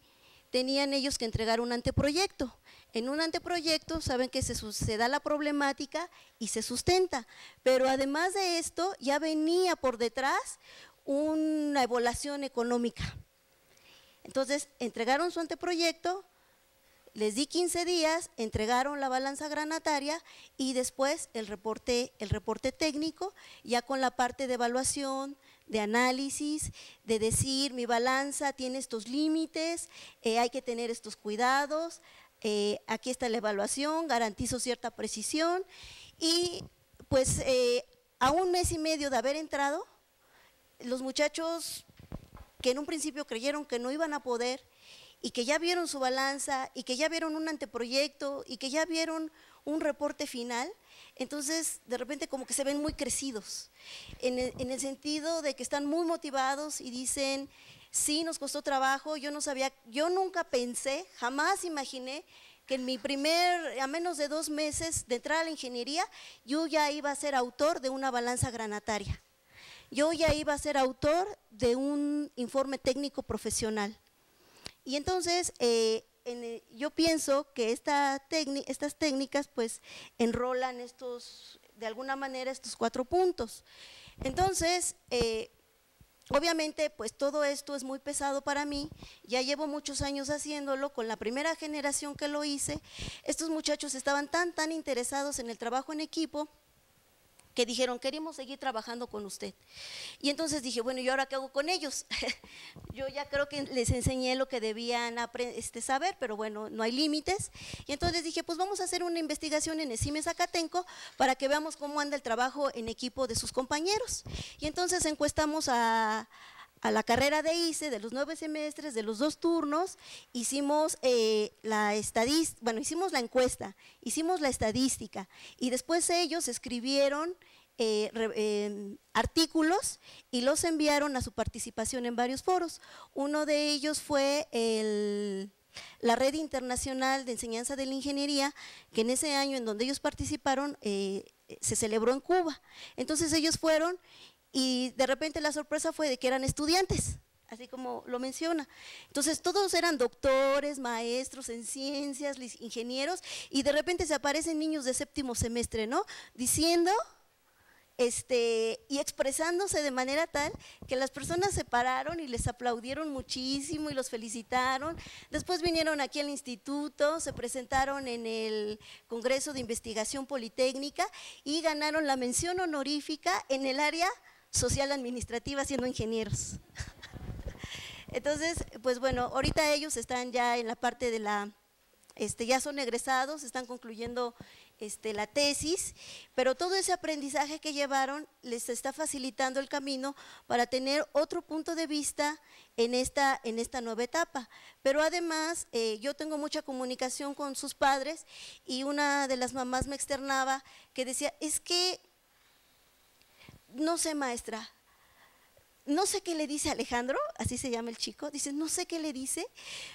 tenían ellos que entregar un anteproyecto. En un anteproyecto saben que se da la problemática y se sustenta, pero además de esto ya venía por detrás una evaluación económica. Entonces entregaron su anteproyecto, les di 15 días, entregaron la balanza granataria y después el reporte técnico, ya con la parte de evaluación, de análisis, de decir mi balanza tiene estos límites, hay que tener estos cuidados, aquí está la evaluación, garantizo cierta precisión y pues a un mes y medio de haber entrado, los muchachos que en un principio creyeron que no iban a poder y que ya vieron su balanza y que ya vieron un anteproyecto y que ya vieron un reporte final, entonces de repente como que se ven muy crecidos, en el sentido de que están muy motivados y dicen, sí, nos costó trabajo, yo no sabía, yo nunca pensé, jamás imaginé que en a menos de 2 meses de entrar a la ingeniería, yo ya iba a ser autor de una balanza granataria, yo ya iba a ser autor de un informe técnico profesional. Y entonces yo pienso que estas técnicas pues enrolan de alguna manera estos 4 puntos. Entonces, obviamente pues todo esto es muy pesado para mí, ya llevo muchos años haciéndolo, con la primera generación que lo hice, estos muchachos estaban tan interesados en el trabajo en equipo, que dijeron, queremos seguir trabajando con usted. Y entonces dije, bueno, ¿y ahora qué hago con ellos? Yo ya creo que les enseñé lo que debían saber, pero bueno, no hay límites. Y entonces dije, pues vamos a hacer una investigación en el CIME Zacatenco para que veamos cómo anda el trabajo en equipo de sus compañeros. Y entonces encuestamos a la carrera de ICE, de los 9 semestres, de los 2 turnos, hicimos hicimos la encuesta, hicimos la estadística y después ellos escribieron artículos y los enviaron a su participación en varios foros. Uno de ellos fue la Red Internacional de Enseñanza de la Ingeniería, que en ese año en donde ellos participaron se celebró en Cuba. Entonces ellos fueron y de repente la sorpresa fue de que eran estudiantes, así como lo menciona. Entonces todos eran doctores, maestros en ciencias, ingenieros, y de repente se aparecen niños de 7º semestre, ¿no? Diciendo y expresándose de manera tal que las personas se pararon y les aplaudieron muchísimo y los felicitaron. Después vinieron aquí al instituto, se presentaron en el Congreso de Investigación Politécnica y ganaron la mención honorífica en el área social administrativa siendo ingenieros. Entonces, pues bueno, ahorita ellos están ya en la parte de ya son egresados, están concluyendo la tesis, pero todo ese aprendizaje que llevaron les está facilitando el camino para tener otro punto de vista en esta nueva etapa. Pero además, yo tengo mucha comunicación con sus padres y una de las mamás me externaba que decía, es que no sé, maestra, no sé qué le dice Alejandro, así se llama el chico, dice, no sé qué le dice,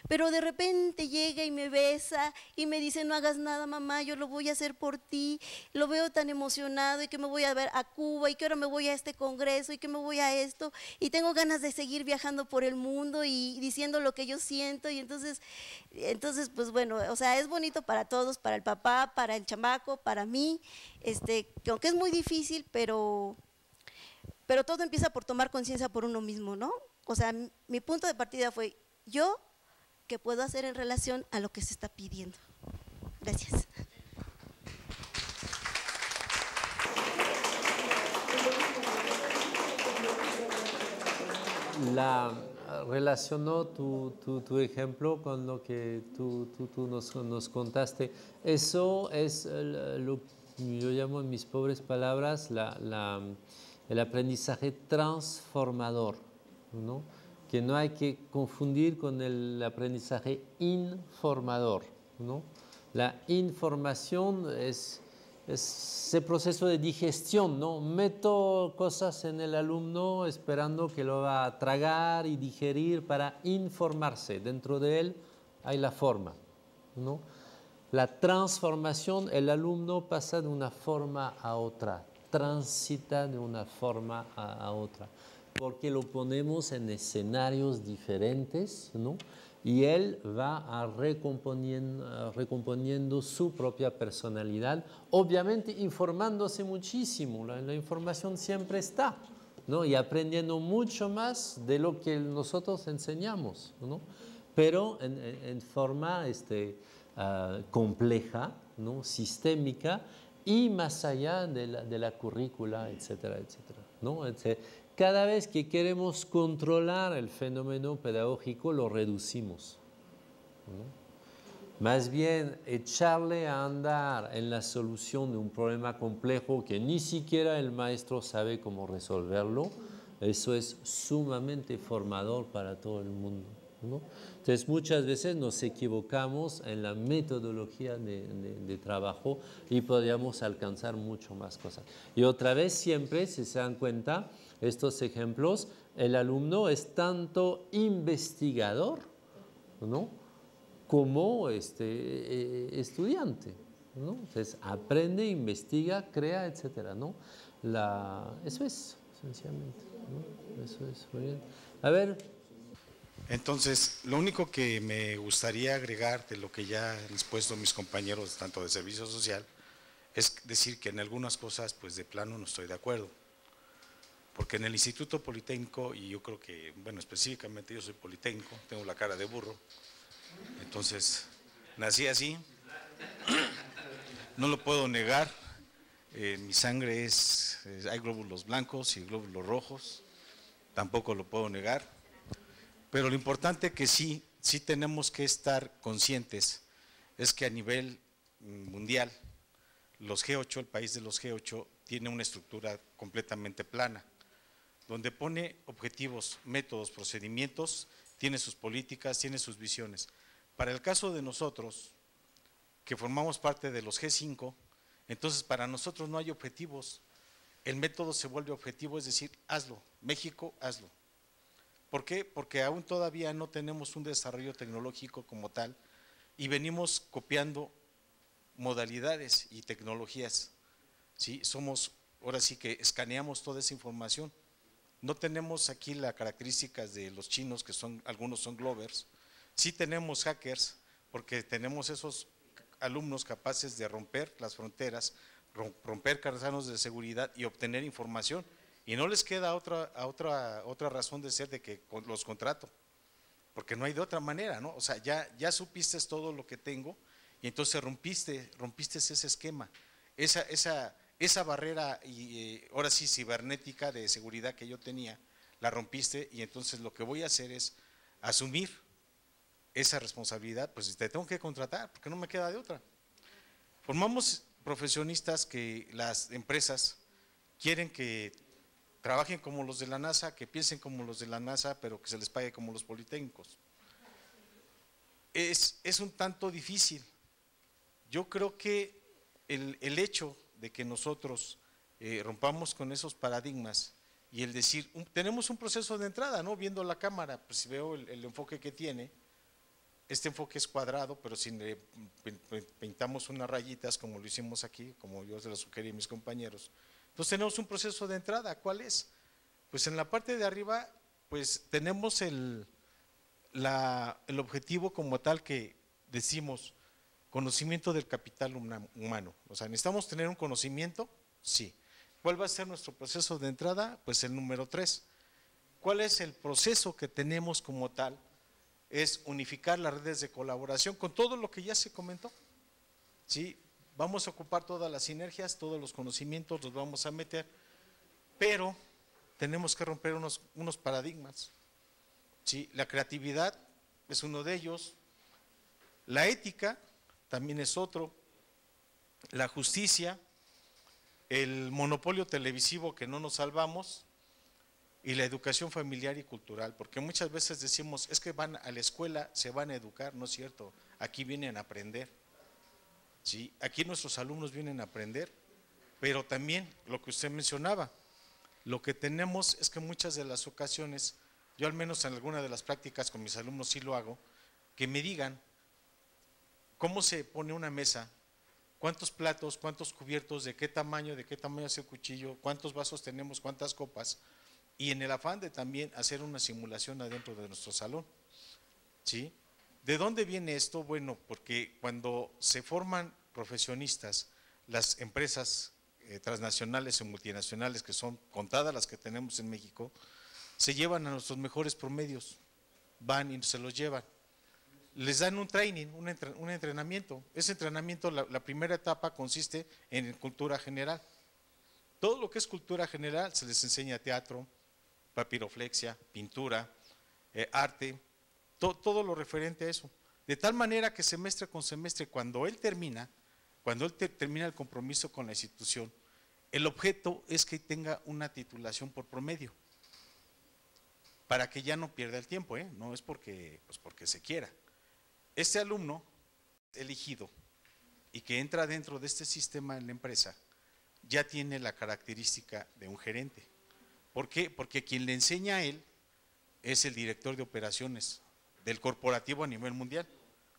pero de repente llega y me besa y me dice, no hagas nada, mamá, yo lo voy a hacer por ti, lo veo tan emocionado y que me voy a ver a Cuba y que ahora me voy a este congreso y que me voy a esto y tengo ganas de seguir viajando por el mundo y diciendo lo que yo siento. Y entonces pues bueno, o sea, es bonito para todos, para el papá, para el chamaco, para mí, que aunque es muy difícil, pero todo empieza por tomar conciencia por uno mismo, ¿no? O sea, mi punto de partida fue, ¿yo qué puedo hacer en relación a lo que se está pidiendo? Gracias. Relacionó tu ejemplo con lo que tú nos contaste. Eso es lo que yo llamo en mis pobres palabras el aprendizaje transformador, ¿no? Que no hay que confundir con el aprendizaje informador, ¿no? La información es ese proceso de digestión, ¿no? Meto cosas en el alumno esperando que lo va a tragar y digerir para informarse. Dentro de él hay la forma, ¿no? La transformación, el alumno pasa de una forma a otra, transita de una forma a otra, porque lo ponemos en escenarios diferentes, ¿no? y él va a recomponiendo su propia personalidad, obviamente informándose muchísimo, la información siempre está, ¿no? Y aprendiendo mucho más de lo que nosotros enseñamos, ¿no? Pero en forma compleja, ¿no? Sistémica y más allá de la currícula, etcétera, etcétera, ¿no? Cada vez que queremos controlar el fenómeno pedagógico, lo reducimos, ¿no? Más bien, echarle a andar en la solución de un problema complejo que ni siquiera el maestro sabe cómo resolverlo, eso es sumamente formador para todo el mundo, ¿no? Entonces, muchas veces nos equivocamos en la metodología de trabajo y podríamos alcanzar mucho más cosas. Y otra vez, siempre, si se dan cuenta, estos ejemplos, el alumno es tanto investigador, ¿no? Como estudiante, ¿no? Entonces, aprende, investiga, crea, etcétera, ¿no? Eso es, esencialmente, ¿no? Eso es muy bien. A ver. Entonces, lo único que me gustaría agregar de lo que ya han expuesto mis compañeros, tanto de servicio social, es decir que en algunas cosas, pues de plano no estoy de acuerdo. Porque en el Instituto Politécnico, y yo creo que, bueno, específicamente yo soy politécnico, tengo la cara de burro, entonces nací así, no lo puedo negar, mi sangre hay glóbulos blancos y glóbulos rojos, tampoco lo puedo negar, pero lo importante que sí tenemos que estar conscientes es que a nivel mundial, los G8, el país de los G8, tiene una estructura completamente plana, donde pone objetivos, métodos, procedimientos, tiene sus políticas, tiene sus visiones. Para el caso de nosotros, que formamos parte de los G5, entonces para nosotros no hay objetivos, el método se vuelve objetivo, es decir, hazlo, México, hazlo. ¿Por qué? Porque aún todavía no tenemos un desarrollo tecnológico como tal y venimos copiando modalidades y tecnologías, ¿sí? Ahora sí que escaneamos toda esa información. No tenemos aquí las características de los chinos, que algunos son glovers. Sí tenemos hackers, porque tenemos esos alumnos capaces de romper las fronteras, romper carzanos de seguridad y obtener información. Y no les queda otra razón de ser de que los contrato, porque no hay de otra manera, ¿no? O sea, ya supiste todo lo que tengo y entonces rompiste ese esquema, esa barrera y ahora sí cibernética de seguridad que yo tenía, la rompiste y entonces lo que voy a hacer es asumir esa responsabilidad, pues te tengo que contratar porque no me queda de otra. Formamos profesionistas que las empresas quieren que trabajen como los de la NASA, que piensen como los de la NASA, pero que se les pague como los politécnicos. Es un tanto difícil. Yo creo que el hecho de que nosotros rompamos con esos paradigmas y el decir, tenemos un proceso de entrada, ¿no? Viendo la cámara, pues si veo el enfoque que tiene, este enfoque es cuadrado, pero si le pintamos unas rayitas como lo hicimos aquí, como yo se lo sugerí a mis compañeros, entonces tenemos un proceso de entrada. ¿Cuál es? Pues en la parte de arriba, pues tenemos el objetivo como tal que decimos, conocimiento del capital humano. O sea, ¿necesitamos tener un conocimiento? Sí. ¿Cuál va a ser nuestro proceso de entrada? Pues el número 3. ¿Cuál es el proceso que tenemos como tal? Es unificar las redes de colaboración con todo lo que ya se comentó. ¿Sí? Vamos a ocupar todas las sinergias, todos los conocimientos los vamos a meter, pero tenemos que romper unos paradigmas. ¿Sí? La creatividad es uno de ellos, la ética también es otro, la justicia, el monopolio televisivo que no nos salvamos y la educación familiar y cultural, porque muchas veces decimos, es que van a la escuela, se van a educar, no es cierto, aquí vienen a aprender. ¿Sí? Aquí nuestros alumnos vienen a aprender, pero también lo que usted mencionaba, lo que tenemos es que muchas de las ocasiones, yo al menos en alguna de las prácticas con mis alumnos sí lo hago, que me digan cómo se pone una mesa, cuántos platos, cuántos cubiertos, de qué tamaño es el cuchillo, cuántos vasos tenemos, cuántas copas, y en el afán de también hacer una simulación adentro de nuestro salón, ¿sí? ¿De dónde viene esto? Bueno, porque cuando se forman profesionistas, las empresas transnacionales o multinacionales, que son contadas las que tenemos en México, se llevan a nuestros mejores promedios, van y se los llevan. Les dan un training, un entrenamiento. Ese entrenamiento, la primera etapa consiste en cultura general. Todo lo que es cultura general se les enseña teatro, papiroflexia, pintura, arte, todo lo referente a eso. De tal manera que semestre con semestre, cuando él termina el compromiso con la institución, el objeto es que tenga una titulación por promedio, para que ya no pierda el tiempo, no es porque se quiera. Este alumno elegido y que entra dentro de este sistema en la empresa, ya tiene la característica de un gerente. ¿Por qué? Porque quien le enseña a él es el director de operaciones del corporativo a nivel mundial.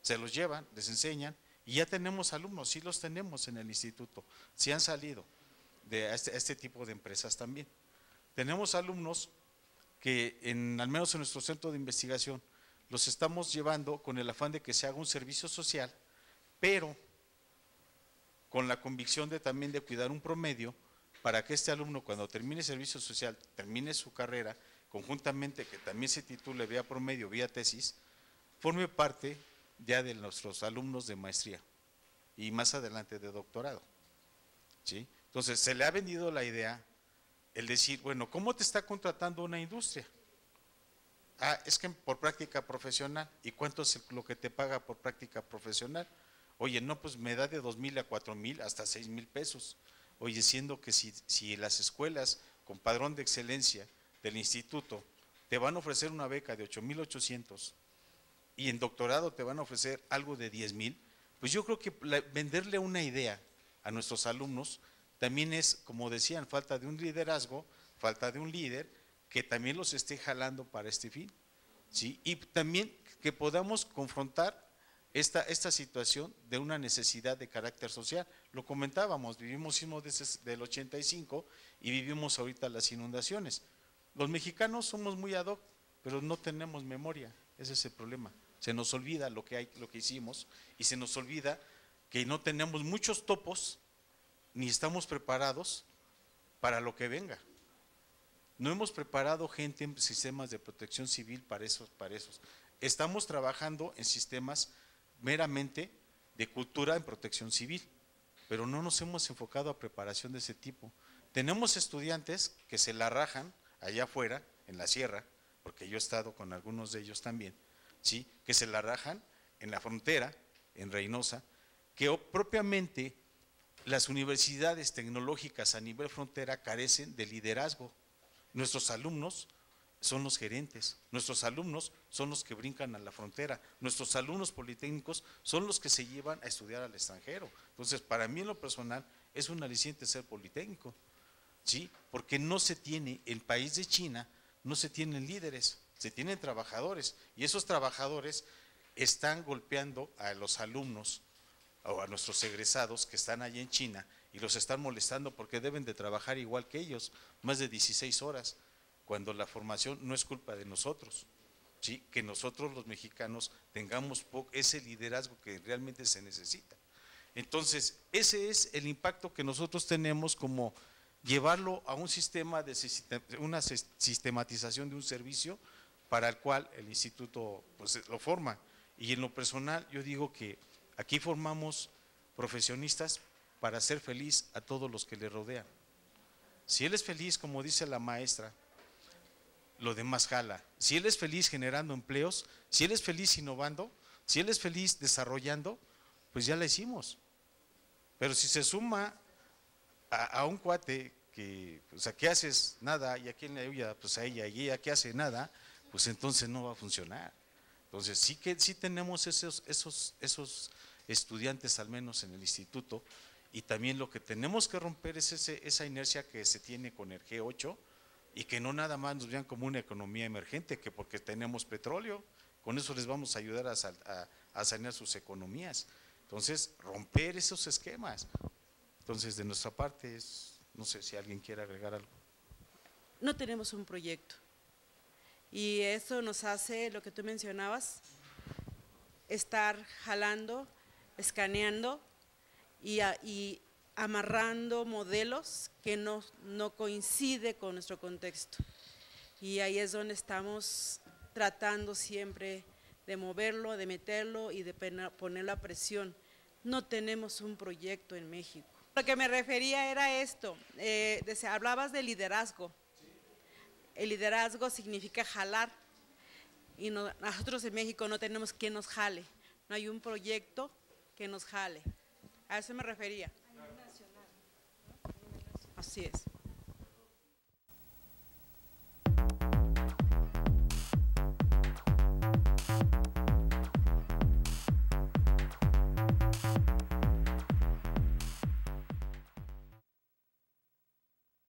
Se los llevan, les enseñan y ya tenemos alumnos, sí los tenemos en el instituto, sí han salido de este tipo de empresas también. Tenemos alumnos que al menos en nuestro centro de investigación los estamos llevando con el afán de que se haga un servicio social, pero con la convicción también de cuidar un promedio para que este alumno, cuando termine servicio social, termine su carrera, conjuntamente que también se titule vía promedio, vía tesis, forme parte ya de nuestros alumnos de maestría y más adelante de doctorado, ¿sí? Entonces se le ha vendido la idea, el decir, bueno, ¿cómo te está contratando una industria? Es que por práctica profesional. ¿Y cuánto es lo que te paga por práctica profesional? Oye, no, pues me da de 2,000 a 4,000 hasta 6,000 pesos. Oye, siendo que si las escuelas con padrón de excelencia del instituto te van a ofrecer una beca de 8,800 y en doctorado te van a ofrecer algo de 10,000, pues yo creo que venderle una idea a nuestros alumnos también es, como decían, falta de un liderazgo, falta de un líder que también los esté jalando para este fin, ¿sí? Y también que podamos confrontar esta situación de una necesidad de carácter social. Lo comentábamos, vivimos sismos desde el 85 y vivimos ahorita las inundaciones. Los mexicanos somos muy ad hoc, pero no tenemos memoria, ese es el problema. Se nos olvida lo que hicimos y se nos olvida que no tenemos muchos topos ni estamos preparados para lo que venga. No hemos preparado gente en sistemas de protección civil para esos. Estamos trabajando en sistemas meramente de cultura en protección civil, pero no nos hemos enfocado a preparación de ese tipo. Tenemos estudiantes que se la rajan allá afuera, en la sierra, porque yo he estado con algunos de ellos también, ¿sí? Que se la rajan en la frontera, en Reynosa, que propiamente las universidades tecnológicas a nivel frontera carecen de liderazgo. Nuestros alumnos son los gerentes, nuestros alumnos son los que brincan a la frontera, nuestros alumnos politécnicos son los que se llevan a estudiar al extranjero. Entonces, para mí en lo personal es un aliciente ser politécnico, ¿sí? Porque no se tiene, el país de China no se tienen líderes, se tienen trabajadores y esos trabajadores están golpeando a los alumnos o a nuestros egresados que están allá en China y los están molestando porque deben de trabajar igual que ellos, más de 16 horas, cuando la formación no es culpa de nosotros, ¿sí? Que nosotros los mexicanos tengamos ese liderazgo que realmente se necesita. Entonces, ese es el impacto que nosotros tenemos, como llevarlo a un sistema de una sistematización de un servicio para el cual el instituto pues lo forma. Y en lo personal yo digo que aquí formamos profesionistas para hacer feliz a todos los que le rodean. Si él es feliz, como dice la maestra, lo demás jala. Si él es feliz generando empleos, si él es feliz innovando, si él es feliz desarrollando, pues ya la hicimos. Pero si se suma a un cuate que, pues aquí haces nada y a quien le ayuda, pues a ella, y ella que hace nada, pues entonces no va a funcionar. Entonces sí tenemos esos estudiantes al menos en el instituto, y también lo que tenemos que romper es esa inercia que se tiene con el G8 y que no nada más nos vean como una economía emergente, que porque tenemos petróleo, con eso les vamos a ayudar a sanear sus economías. Entonces, romper esos esquemas. Entonces, de nuestra parte no sé si alguien quiere agregar algo. No tenemos un proyecto y eso nos hace, lo que tú mencionabas, estar jalando, escaneando y amarrando modelos que no coincide con nuestro contexto. Y ahí es donde estamos tratando siempre de moverlo, de meterlo y de ponerlo a presión. No tenemos un proyecto en México. Lo que me refería era esto, hablabas de liderazgo. El liderazgo significa jalar y nosotros en México no tenemos quien nos jale, no hay un proyecto que nos jale. A eso me refería. Así es.